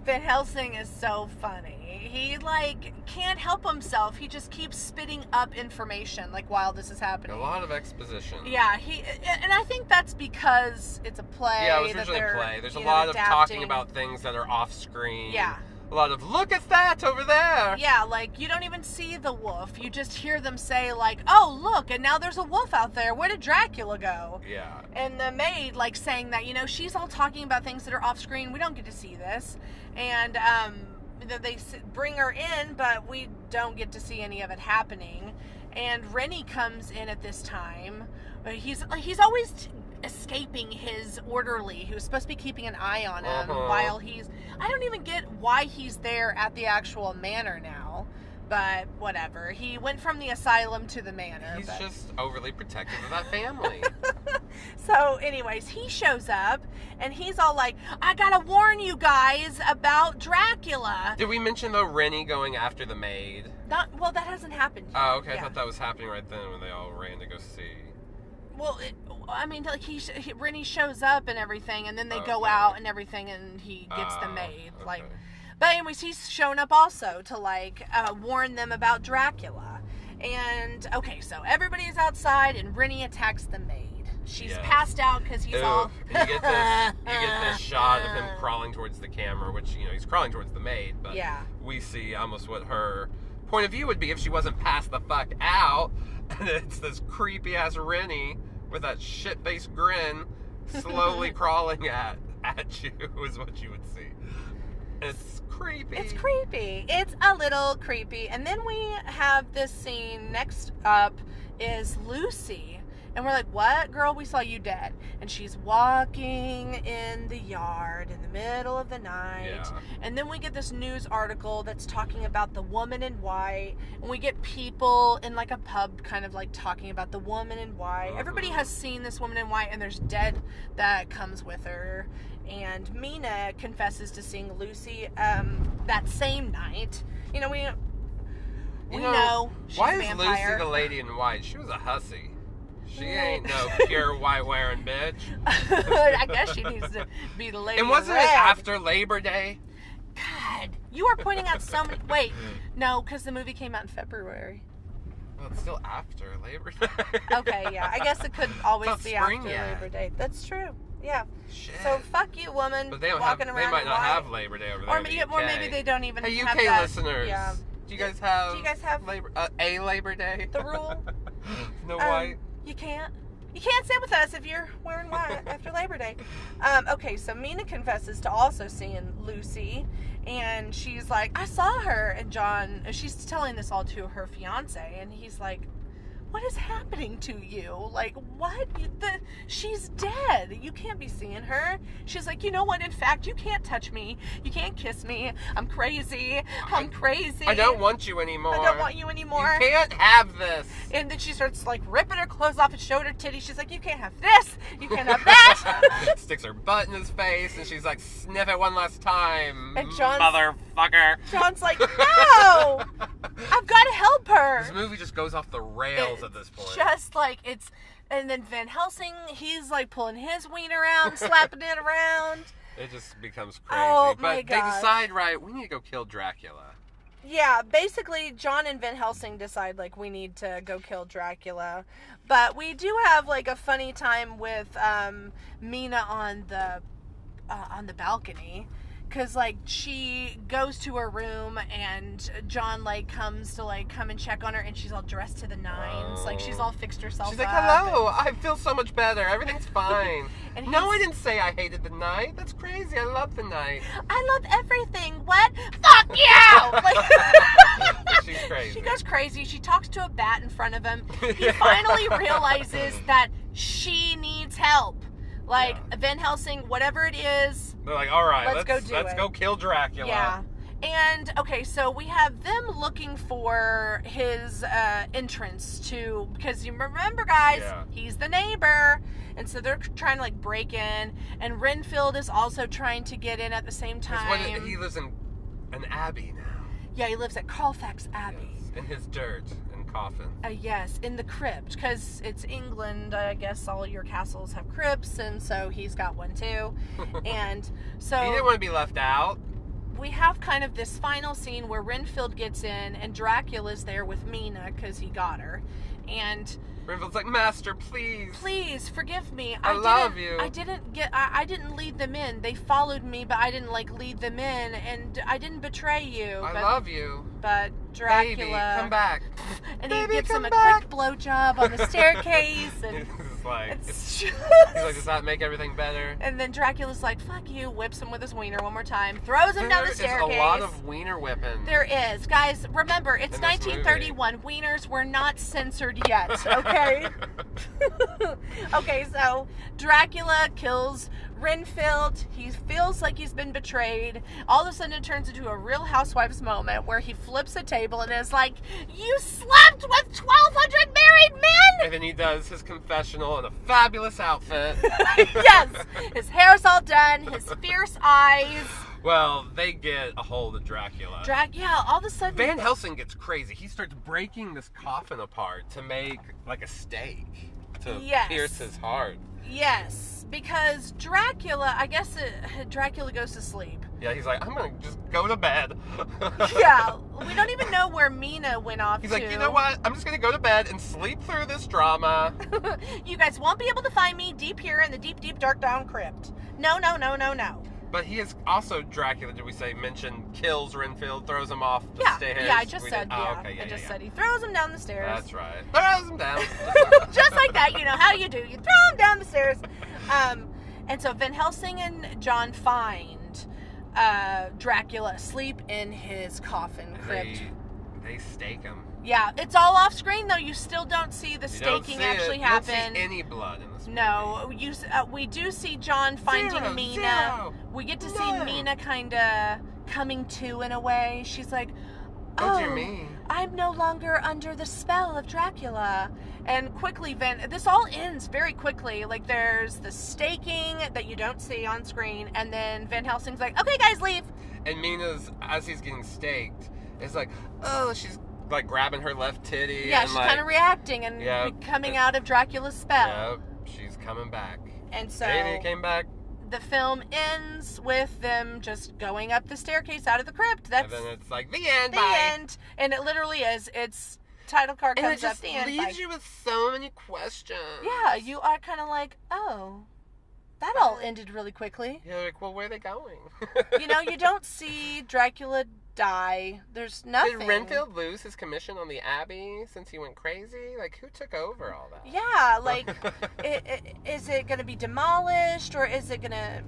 Van Helsing is so funny. He, like, can't help himself. He just keeps spitting up information, like, while this is happening. A lot of exposition. Yeah, and I think that's because it's a play. Yeah, it was originally a play. There's a lot of talking about things that are off screen. Yeah. A lot of, look at that over there. Yeah, like, you don't even see the wolf. You just hear them say, like, oh, look, and now there's a wolf out there. Where did Dracula go? Yeah. And the maid, like, saying that, you know, she's all talking about things that are off screen. We don't get to see this. And they bring her in, but we don't get to see any of it happening. And Rennie comes in at this time. He's always escaping his orderly, who's supposed to be keeping an eye on him while he's... I don't even get why he's there at the actual manor now, but whatever. He went from the asylum to the manor. He's just overly protective of that family. So, anyways, he shows up, and he's all like, I gotta warn you guys about Dracula. Did we mention, though, Rennie going after the maid? Well, that hasn't happened yet. Oh, okay. Yeah. I thought that was happening right then when they all ran to go see. Well, like, Rennie shows up and everything, and then they go out and everything, and he gets the maid. Okay. Like, but anyways, he's shown up also to, like, warn them about Dracula. And, okay, so everybody's outside, and Rennie attacks the maid. She's passed out because he's all... You get this shot of him crawling towards the camera, which, you know, he's crawling towards the maid, but we see almost what her point of view would be if she wasn't passed the fuck out. And it's this creepy-ass Rennie with that shit-faced grin slowly crawling at you is what you would see. It's creepy. It's creepy. It's a little creepy. And then we have this scene. Next up is Lucy. And we're like, what? Girl, we saw you dead. And she's walking in the yard in the middle of the night. Yeah. And then we get this news article that's talking about the woman in white. And we get people in like a pub kind of like talking about the woman in white. Mm-hmm. Everybody has seen this woman in white, and there's dead that comes with her. And Mina confesses to seeing Lucy that same night. You know, we know she's why a is vampire. Lucy the lady in white? She was a hussy. She ain't no pure white wearing bitch. I guess she needs to be the lady. And wasn't in it red. after Labor Day? God, you are pointing out so many. Wait, no, because the movie came out in February. Well, it's still after Labor Day. Okay, yeah, I guess it could always It's not be after spring yet. Labor Day. That's true. Yeah. Shit. So fuck you, woman. But they don't walking have. around They might in not white. have Labor Day over there. Or in the maybe, UK. or maybe they don't even Hey, have UK that. listeners. Yeah. Do you guys have? Do you guys have a Labor Day? the rule? No white. You can't. You can't sit with us if you're wearing white after Labor Day. Okay, so Mina confesses to also seeing Lucy, and she's like, I saw her. And John, she's telling this all to her fiance, and he's like, what is happening to you? Like, what? She's dead. You can't be seeing her. She's like, you know what? In fact, you can't touch me. You can't kiss me. I'm crazy. I'm crazy. I don't want you anymore. I don't want you anymore. You can't have this. And then she starts like ripping her clothes off and showing her titties. She's like, you can't have this. You can't have that. Sticks her butt in his face, and she's like, sniff it one last time, And John's- motherfucker. John's like, no. I've got to help her. This movie just goes off the rails at this point. Just like it's, and then Van Helsing, he's like pulling his wiener out, slapping it around. It just becomes crazy. Oh, but my they gosh. decide, right, we need to go kill Dracula. Yeah, basically, John and Van Helsing decide like we need to go kill Dracula, but we do have like a funny time with Mina on the balcony. Cause like she goes to her room and John like comes to like come and check on her, and she's all dressed to the nines, like she's all fixed herself She's like, up. hello, I feel so much better. Everything's fine. And No, I he's- didn't say I hated the night. That's crazy. I love the night. I love everything. What? Fuck you! Like, She's crazy. she goes crazy. She talks to a bat in front of him. He Yeah. finally realizes that she needs help. Like Yeah. Van Helsing, whatever it is. They're like, all right, Let's go do let's it. go kill Dracula. Yeah. And okay, so we have them looking for his entrance to, because you remember, guys, Yeah. he's the neighbor, and so they're trying to like break in, and Renfield is also trying to get in at the same 'Cause time. he lives in an abbey now. Yeah, he lives at Colfax Abbey. Yes. In his dirt and coffin. Yes, in the crypt, because it's England. I guess all your castles have crypts, and so he's got one too. And so He didn't want to be left out. we have kind of this final scene where Renfield gets in, and Dracula's there with Mina because he got her. And Renfield's like, Master, please. please forgive me. I love you. I didn't lead them in. They followed me, but I didn't like lead them in, and I didn't betray you. I but, love you. But Dracula, Baby, come back. and Baby, he gives come him a back. quick blowjob on the staircase, and It's like, it's he's just. like, does that make everything better? And then Dracula's like, "Fuck you!" Whips him with his wiener one more time, throws him down There the is staircase. a lot of wiener whipping. There is. Guys, remember, it's In this movie. 1931. Wieners were not censored yet, okay? Okay, so Dracula kills Renfield. He feels like he's been betrayed. All of a sudden, it turns into a Real Housewives moment where he flips a table and is like, "You slept with 1,200 married men?" And then he does his confessional in a fabulous outfit. Yes. His hair's all done, his fierce eyes. Well, they get a hold of Dracula. Yeah, all of a sudden. Van Helsing gets crazy. He starts breaking this coffin apart to make like a stake to Yes. pierce his heart. Yes, because Dracula, I guess Dracula goes to sleep. Yeah, he's like, I'm gonna just go to bed. Yeah, we don't even know where Mina went off He's to. like, you know what? I'm just gonna go to bed and sleep through this drama. You guys won't be able to find me deep here in the deep, deep, dark down crypt. No, no, no, no, no. But he is also Dracula, did we say, kills Renfield, throws him off the Yeah, stairs. yeah, I just We said, did- yeah. Oh, okay, I just yeah. said he throws him down the stairs. That's right. Throws him down. Just like that, you know how you do. You throw him down the stairs. And so Van Helsing and John find Dracula asleep in his coffin crypt. They stake him. Yeah, it's all off screen though. You still don't see the You don't staking see actually it. happen. You don't see any blood in this movie. No, we do see John finding Mina. Zero. We get to see Mina kind of coming to in a way. She's like, Oh dear me. I'm no longer under the spell of Dracula. And quickly, this all ends very quickly. Like, there's the staking that you don't see on screen, and then Van Helsing's like, okay, guys, leave. And Mina's, as he's getting staked, is like, oh, she's like grabbing her left titty. Yeah, and she's like, kind of reacting and coming out of Dracula's spell. Yep, she's coming back. And so Baby came back. the film ends with them just going up the staircase out of the crypt. That's And then it's like, the end, the bye. end. And it literally is. It's title card And comes it up, just the end. leaves you with so many questions. Yeah, you are kind of like, oh, that all ended really quickly. You're like, well, where are they going? You know, you don't see Dracula die. There's nothing. Did Renfield lose his commission on the Abbey since he went crazy? Like, who took over all that? Yeah, like, is it going to be demolished, or is it going to...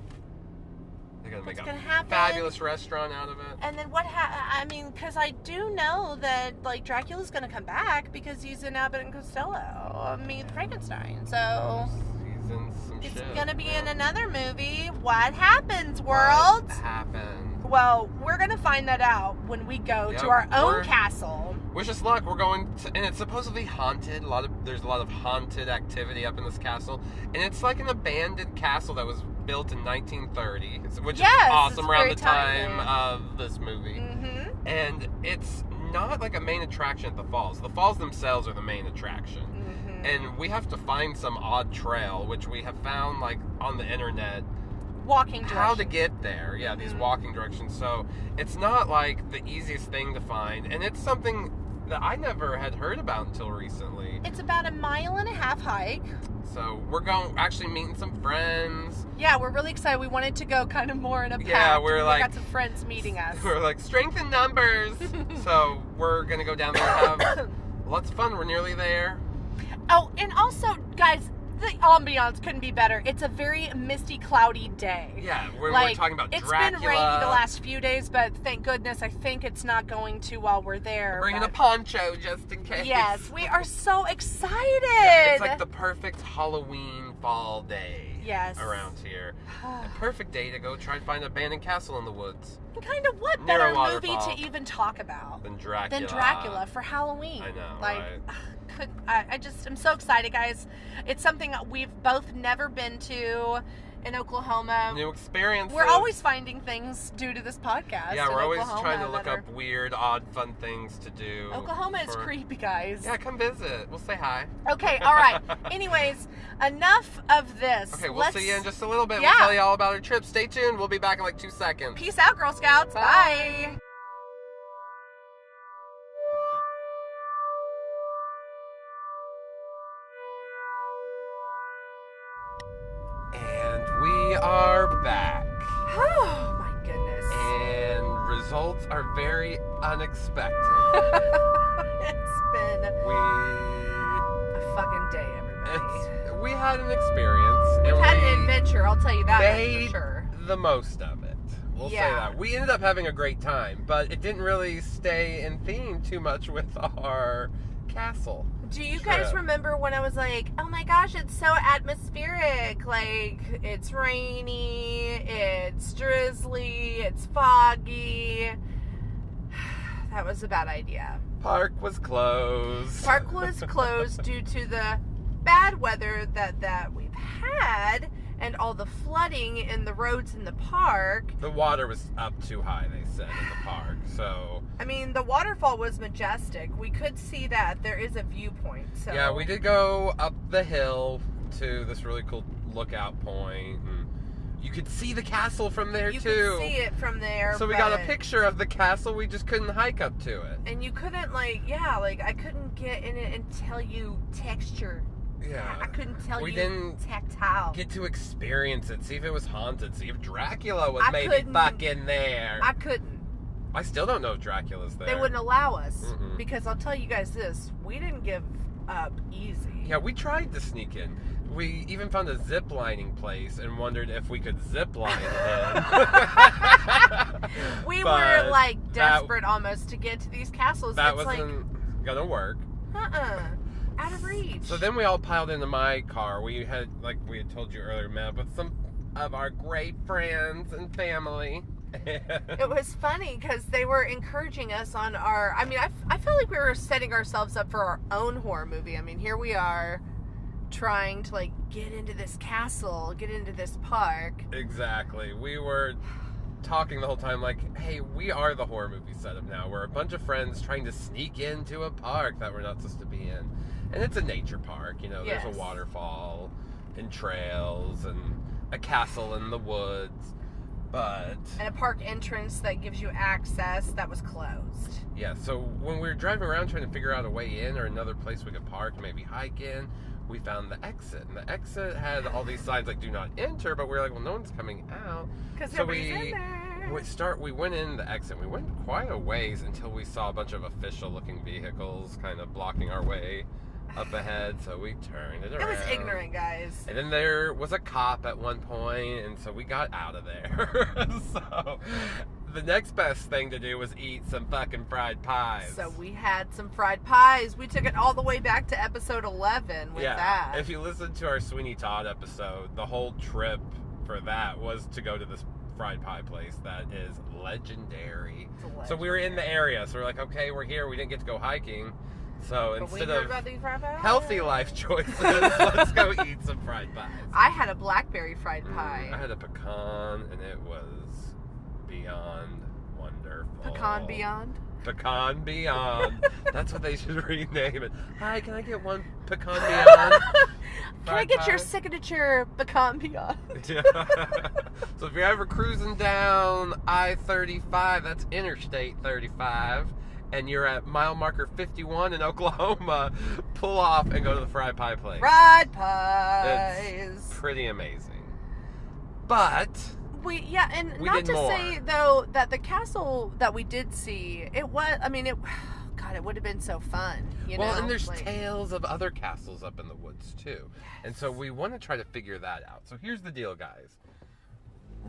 They're going to make What's a gonna happen? fabulous restaurant out of it. And then I mean, because I do know that, like, Dracula's going to come back because he's in Abbott and Costello. Frankenstein. So... He's in some It's shit. gonna be in another movie. What happens, world? What happened? Well, we're gonna find that out when we go Yep, to our own we're- castle. Wish us luck. We're going to, and it's supposedly haunted. There's a lot of haunted activity up in this castle, and it's like an abandoned castle that was built in 1930, which Yes, is it's awesome around very the time timely. of this movie. Mm-hmm. And it's not like a main attraction at the falls. The falls themselves are the main attraction. Mm-hmm. And we have to find some odd trail, which we have found like on the internet, Walking how to directions. get there. Yeah, these Mhm. walking directions. So it's not like the easiest thing to find, and it's something that I never had heard about until recently. It's about 1.5 mile hike. So we're actually meeting some friends. Yeah, we're really excited. We wanted to go kind of more in a pack. Yeah, we're we like- got some friends meeting us. We're like, strength in numbers. So we're gonna go down there and have lots of fun. We're nearly there. Oh, and also, guys, the ambiance couldn't be better. It's a very misty, cloudy day. Yeah, we're Like, talking about it's Dracula. been rainy the last few days, but thank goodness, I think it's not going to while we're there. Bringing but- a poncho just in case. Yes, we are so excited. Yeah, it's like the perfect Halloween fall day. Yes. Around here. A perfect day to go try and find an abandoned castle in the woods. Kind of what Near a better movie waterfall. to even talk about Than Dracula. than Dracula for Halloween? I know, Like, right? I'm so excited, guys. It's something we've both never been to in Oklahoma. New experiences. We're always finding things due to this podcast. Yeah, in we're always Oklahoma trying to look that up weird, odd, fun things to do. Oklahoma is for- creepy, guys. Yeah, come visit. We'll say hi. Okay, all right. Anyways, enough of this. Okay, we'll Let's see you in just a little bit. Yeah. We'll tell you all about our trip. Stay tuned. We'll be back in like 2 seconds. Peace out, Girl Scouts. Bye. Bye. And we are back. Oh my goodness. And results are very unexpected. It's been We a fucking day, everybody. we had an experience. We've and had we an adventure, I'll tell you that much made for sure. the most of it. We'll say Yeah. that. We ended up having a great time, but it didn't really stay in theme too much with our castle. Do you guys trip. remember when I was like, oh my gosh, it's so atmospheric? Like, it's rainy, it's drizzly, it's foggy. That was a bad idea. Park was closed. Park was closed due to the bad weather that we've had and all the flooding in the roads in the park. The water was up too high, they said, in the park. So I mean, the waterfall was majestic. We could see that. There is a viewpoint. So yeah, we did go up the hill to this really cool lookout point, and you could see the castle from there You too. could see it from there. So we got a but- picture of the castle. We just couldn't hike up to it. And you couldn't I couldn't get in it and tell you texture. Yeah. I couldn't tell We you didn't tactile. Get to experience it, see if it was haunted, see if Dracula was I maybe couldn't- fucking there. I couldn't. I still don't know if Dracula's there. They wouldn't allow us Mm-mm. because I'll tell you guys this: we didn't give up easy. Yeah, we tried to sneak in. We even found a zip lining place and wondered if we could zip line in. We But were like desperate almost to get to these castles. That It's wasn't gonna work. out of reach. So then we all piled into my car. We had, like we had told you earlier, met with some of our great friends and family. It was funny because they were encouraging us on our. I mean, I feel like we were setting ourselves up for our own horror movie. I mean, here we are trying to like get into this castle, get into this park. Exactly. We were talking the whole time like, hey, we are the horror movie setup now. We're a bunch of friends trying to sneak into a park that we're not supposed to be in. And it's a nature park, you know, Yes. There's a waterfall and trails and a castle in the woods. But And a park entrance that gives you access that was closed. yeah, so when we were driving around trying to figure out a way in or another place we could park and maybe hike in, we found the exit. And the exit had all these signs like, do not enter, but we were like, well, no one's coming out. Because So nobody's in there. we went in the exit. We went quite a ways until we saw a bunch of official-looking vehicles kind of blocking our way up ahead. So we turned it It around. was ignorant, guys. And then there was a cop at one point, and so we got out of there. So the next best thing to do was eat some fucking fried pies. So we had some fried pies. We took it all the way back to episode 11 with that. If you listen to our Sweeney Todd episode, the whole trip for that was to go to this fried pie place that is legendary. So we were in the area, so we're like, okay, we're here. We didn't get to go hiking. So But we instead heard of about these fried pies. healthy life choices, let's go eat some fried pies. I had a blackberry fried pie. I had a pecan, and it was beyond wonderful. Pecan Beyond. Pecan Beyond. That's what they should rename it. Hi, can I get one Pecan Beyond? Can I get your signature Pecan Beyond? Yeah. So if you're ever cruising down I-35, that's Interstate 35, and you're at mile marker 51 in Oklahoma, pull off and go to the fried pie place. Fried pies. It's pretty amazing. But We and We not did to more. say though that the castle that we did see, it was. I mean, God, it would have been so fun. You well, know? and there's like, tales of other castles up in the woods too. And so we want to try to figure that out. So here's the deal, guys.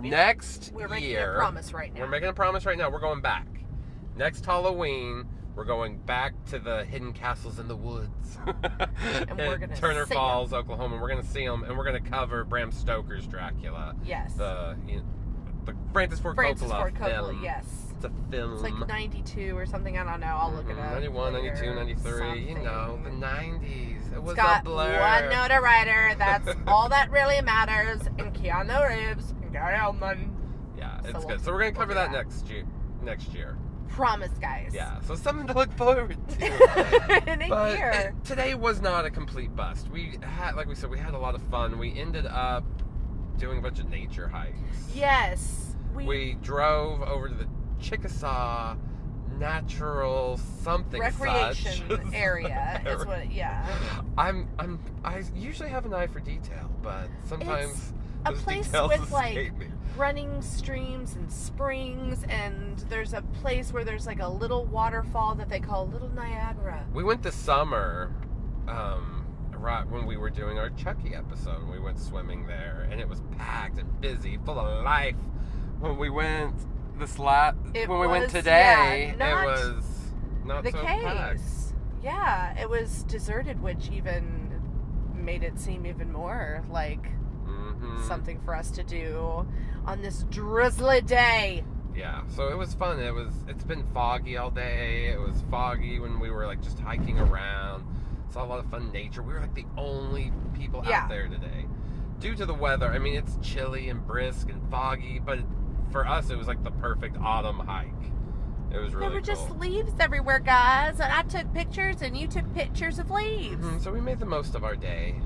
Next We're making year, a promise right now. we're making a promise right now. We're going back. Next Halloween, we're going back to the hidden castles in the woods. And we're gonna Turner see 'em. Falls, Oklahoma. We're going to see them, and we're going to cover Bram Stoker's Dracula. Yes. The Francis Ford Francis Coppola Ford Coppola. film. Yes. It's a film. It's like 92 or something. I don't know. I'll look it up. 91, later. 92, 93. You know, the Something. 90s. It was It's got a blur. one Winona Ryder. That's all that really matters. And Keanu Reeves and Gary Oldman. Yeah, it's So good. we'll- So we're going to we'll cover do that that. next year. Promise, guys. Yeah, so something to look forward to. In a But year. today was not a complete bust. We had, like we said, we had a lot of fun. We ended up doing a bunch of nature hikes. Yes. We drove over to the Chickasaw Natural something recreation such. area is what. Yeah. I usually have an eye for detail, but sometimes a those place details with escape like me. running streams and springs, and there's a place where there's like a little waterfall that they call Little Niagara. We went this summer, right when we were doing our Chucky episode. We went swimming there, and it was packed and busy, full of life. When we went when we went today, not it was not the so packed. case. Yeah, it was deserted, which even made it seem even more like Mhm. something for us to do on this drizzly day. Yeah, so it was fun. It's been foggy all day. It was foggy when we were like just hiking around. Saw a lot of fun nature. We were like the only people Yeah. out there today. Due to the weather, I mean, it's chilly and brisk and foggy, but for us, it was like the perfect autumn hike. It was really There were cool. just leaves everywhere, guys, and I took pictures, and you took pictures of leaves. Mhm, so we made the most of our day.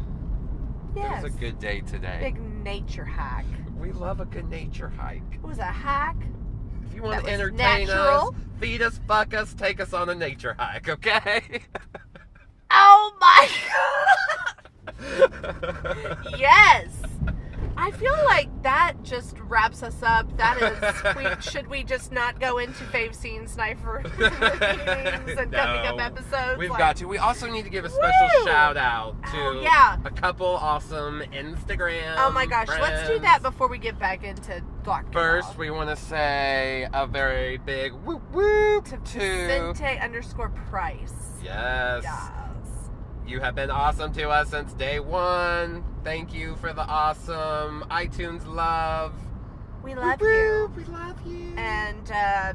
Yes. It was a good day today. Big nature hack. We love a good nature hike. It was a hack. If you want to That was entertain natural. us, feed us, fuck us, take us on a nature hike, okay? Oh my god! Yes! I feel like that just wraps us up. That is, should we just not go into fave scenes, sniper ratings, and coming up episodes? We've got to. We also need to give a special shout out to a couple awesome Instagram. Oh my gosh, friends. let's do that before we get back into Dracula. First, we want to say a very big whoop whoop to Vicente_Price. Yes. You have been awesome to us since day one. Thank you for the awesome iTunes love. We love you. We love you. And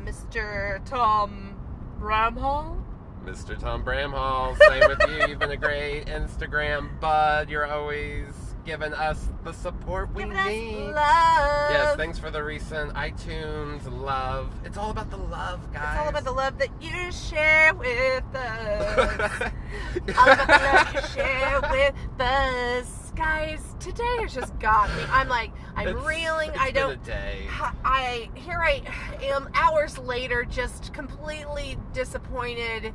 Mr. Tom Bramhall. Mr. Tom Bramhall, same with you. You've been a great Instagram bud. You're always giving us the support we need. Love. Yes, thanks for the recent iTunes love. It's all about the love, guys. It's all about the love that you share with us. All about the love you share with us. Guys, today has just got me. I'm reeling. It's been a day. Here I am hours later, just completely disappointed.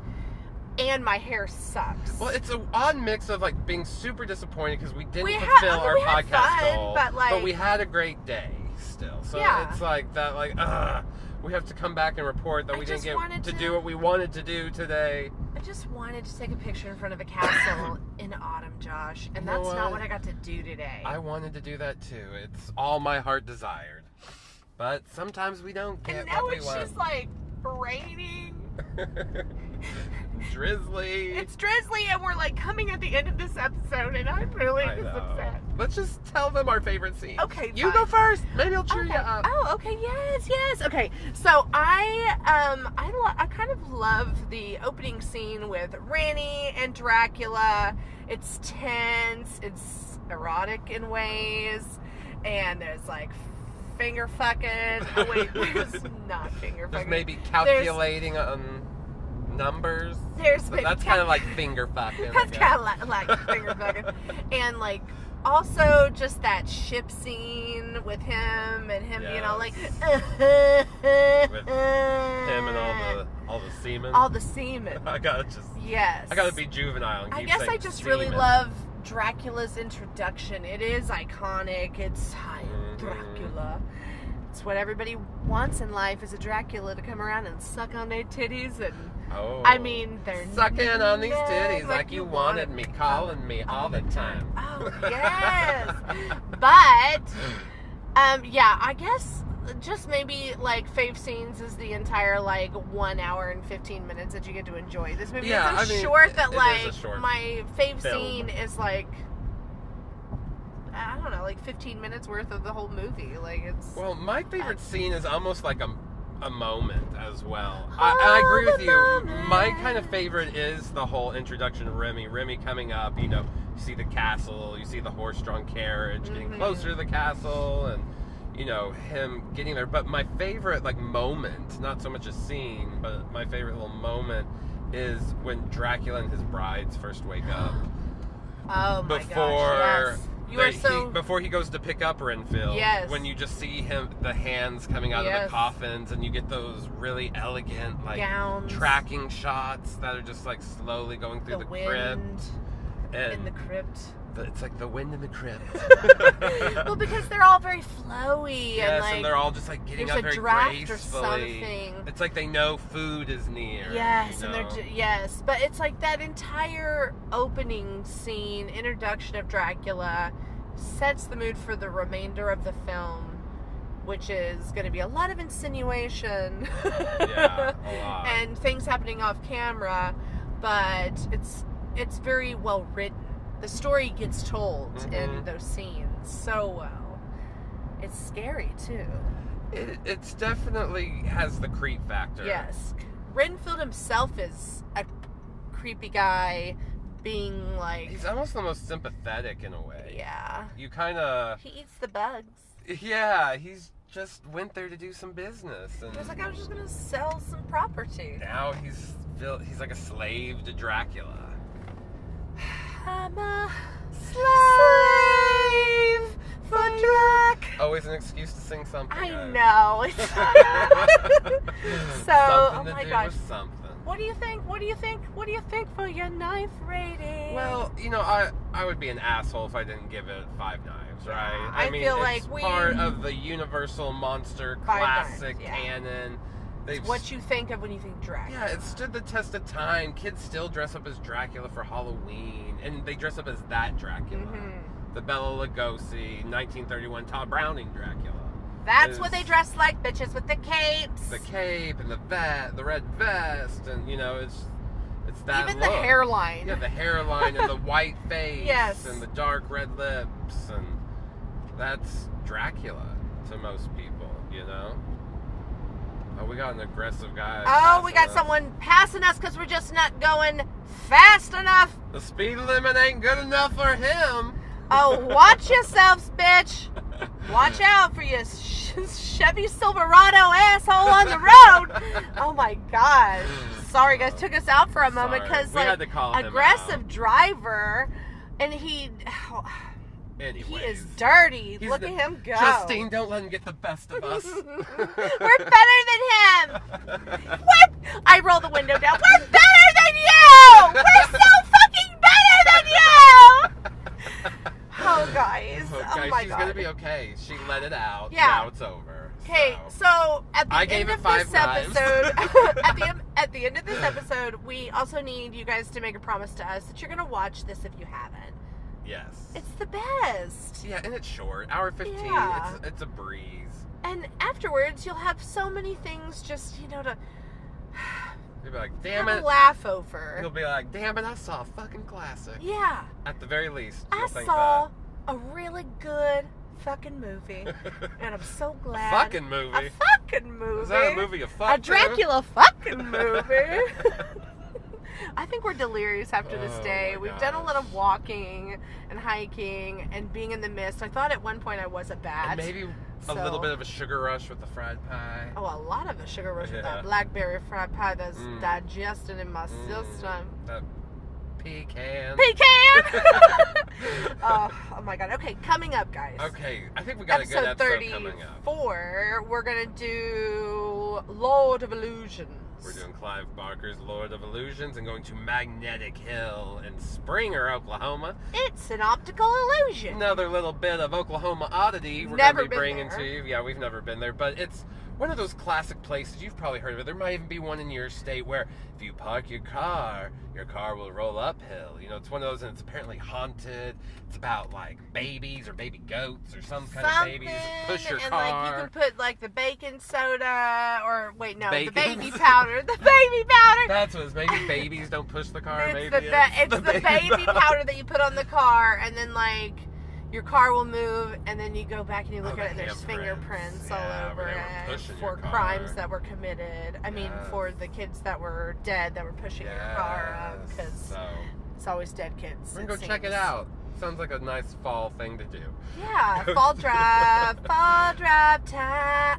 And my hair sucks. Well, it's an odd mix of being super disappointed because we didn't fulfill our podcast goal, but we had a great day still. So it's like that. We have to come back and report that we didn't get to do what we wanted to do today. I just wanted to take a picture in front of a castle in autumn, Josh, and that's not what I got to do today. I wanted to do that too. It's all my heart desired, but sometimes we don't get what we want. And now it's just raining. Drizzly. It's drizzly, and we're coming at the end of this episode, and I'm really just upset. Let's just tell them our favorite scene. Okay, you go first. Maybe I'll cheer you up. Oh, okay, yes. Okay, so I kind of love the opening scene with Rani and Dracula. It's tense. It's erotic in ways, and there's finger fucking. Oh wait, there's not finger fucking. There's maybe calculating on numbers. That's kind of like finger fucking. That's kind of like finger fucking, and also just that ship scene with him and him, with him and all the semen. All the semen. I gotta be juvenile. And I guess I just really love Dracula's introduction. It is iconic. It's Dracula. It's what everybody wants in life, is a Dracula to come around and suck on their titties and. Oh. I mean, they're sucking on these titties like you wanted me, calling me all the time. Oh yes, but I guess just maybe fave scenes is the entire 1 hour and 15 minutes that you get to enjoy this movie. Yeah, it's short that short my fave film. scene is I don't know, 15 minutes worth of the whole movie. It's my favorite scene is almost like a moment as well. I agree with you. Moment. My kind of favorite is the whole introduction of Remy coming up. You see the castle, you see the horse-drawn carriage getting closer to the castle, and him getting there. But my favorite moment, not so much a scene, but my favorite little moment is when Dracula and his brides first wake up. Oh my gosh, yes. Before he goes to pick up Renfield, yes. When you just see the hands coming out of the coffins, and you get those really elegant gowns, tracking shots that are just slowly going through the crypt. And in the crypt. It's like the wind in the crypt. Well, because they're all very flowy. Yes, and they're all just getting up very gracefully. Or something. It's like they know food is near. Yes, and but it's that entire opening scene, introduction of Dracula, sets the mood for the remainder of the film, which is going to be a lot of insinuation. Yeah, a lot. And things happening off camera, but it's very well written. The story gets told in those scenes so well. It's scary too. It's definitely has the creep factor. Yes. Renfield himself is a creepy guy, being he's almost the most sympathetic in a way. Yeah. You kind of... He eats the bugs. Yeah, he's just went there to do some business. And he was I was just going to sell some property. Now he's like a slave to Dracula. I'm a slave for Drac. Always an excuse to sing something. I know. So, something oh to my do gosh. with something. What do you think? What do you think? What do you think for your knife rating? Well, I would be an asshole if I didn't give it 5 knives, right? I mean, feel it's like part of the Universal Monster classic canon. What you think of when you think Dracula. Yeah, it stood the test of time. Kids still dress up as Dracula for Halloween, and they dress up as that Dracula. The Bela Lugosi, 1931 Todd Browning Dracula. That's what they dress like, bitches, with the capes. The cape and the red vest, and it's that even look. the hairline. Yeah, the hairline and the white face, yes, and the dark red lips, and that's Dracula to most people, Oh, we got an aggressive guy. Oh, we got someone passing us because we're just not going fast enough. The speed limit ain't good enough for him. Oh, watch yourselves, bitch. Watch out for your Chevy Silverado asshole on the road. Oh my gosh. Sorry guys, took us out for a moment because had to call him aggressive out. Driver, and he is dirty. Look at him go. Justine, don't let him get the best of us. We're better than him. I roll the window down. We're better than you. We're so fucking better than you. Oh, guys. Oh, my she's God. gonna be okay. She let it out. Yeah. Now it's over. Okay, so at the end of this knives. episode, at the end of this episode, we also need you guys to make a promise to us that you're gonna watch this if you haven't. Yes. It's the best. Yeah, and it's short. Hour 15. Yeah. It's a breeze. And afterwards, you'll have so many things just, to You'll be like, damn it. laugh over. You'll be like, damn it, I saw a fucking classic. Yeah. At the very least, I you'll think saw a really good fucking movie. And I'm so glad. A fucking movie? A fucking movie. Is that a movie you fucked? A Dracula fucking movie. I think we're delirious after this day. We've done a lot of walking and hiking and being in the mist. I thought at one point I was a bat. And maybe a little bit of a sugar rush with the fried pie. Oh, a lot of a sugar rush with that blackberry fried pie that's digested in my system. That pecan. Pecan! Oh my God. Okay, coming up, guys. Okay, I think we got a good episode coming up. 34, we're going to do Lord of Illusions. We're doing Clive Barker's Lord of Illusions and going to Magnetic Hill in Springer, Oklahoma. It's an optical illusion. Another little bit of Oklahoma oddity we're going to be bringing to you. Yeah, we've never been there, but it's one of those classic places. You've probably heard of it. There might even be one in your state where if you park your car will roll uphill. It's one of those, and it's apparently haunted. It's about like babies or baby goats or some kind of babies. Push your car. And like you can put like the baking soda or the Bacon. baby powder. The baby powder. That's what it's. Maybe babies don't push the car. It's maybe it's the baby powder that you put on the car, and then like your car will move, and then you go back and you look at it, and there's fingerprints all over it for crimes that were committed. I mean, for the kids that were dead that were pushing your car up, because it's always dead kids. We're gonna go check it out. Sounds like a nice fall thing to do. Yeah, fall drive time.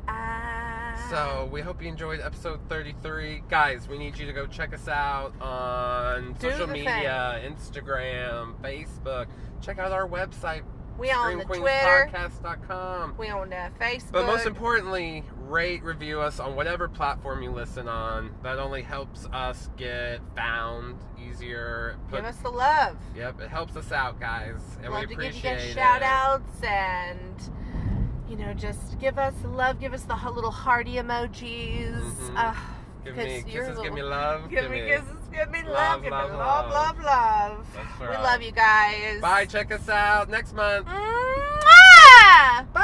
So we hope you enjoyed episode 33. Guys, we need you to go check us out on social media, Instagram, Facebook. Check out our website. We on the Twitter. ScreamQueensPodcast.com. We on Facebook. But most importantly, rate, review us on whatever platform you listen on. That only helps us get found easier. Give us the love. Yep, it helps us out, guys. And love we appreciate to give you guys shout outs and, just give us the love. Give us the little hearty emojis. Give me kisses, give me love. Give me kisses, give me love, love. Give me love, love. That's We right. love you guys. Bye, check us out next month. Mwah! Bye.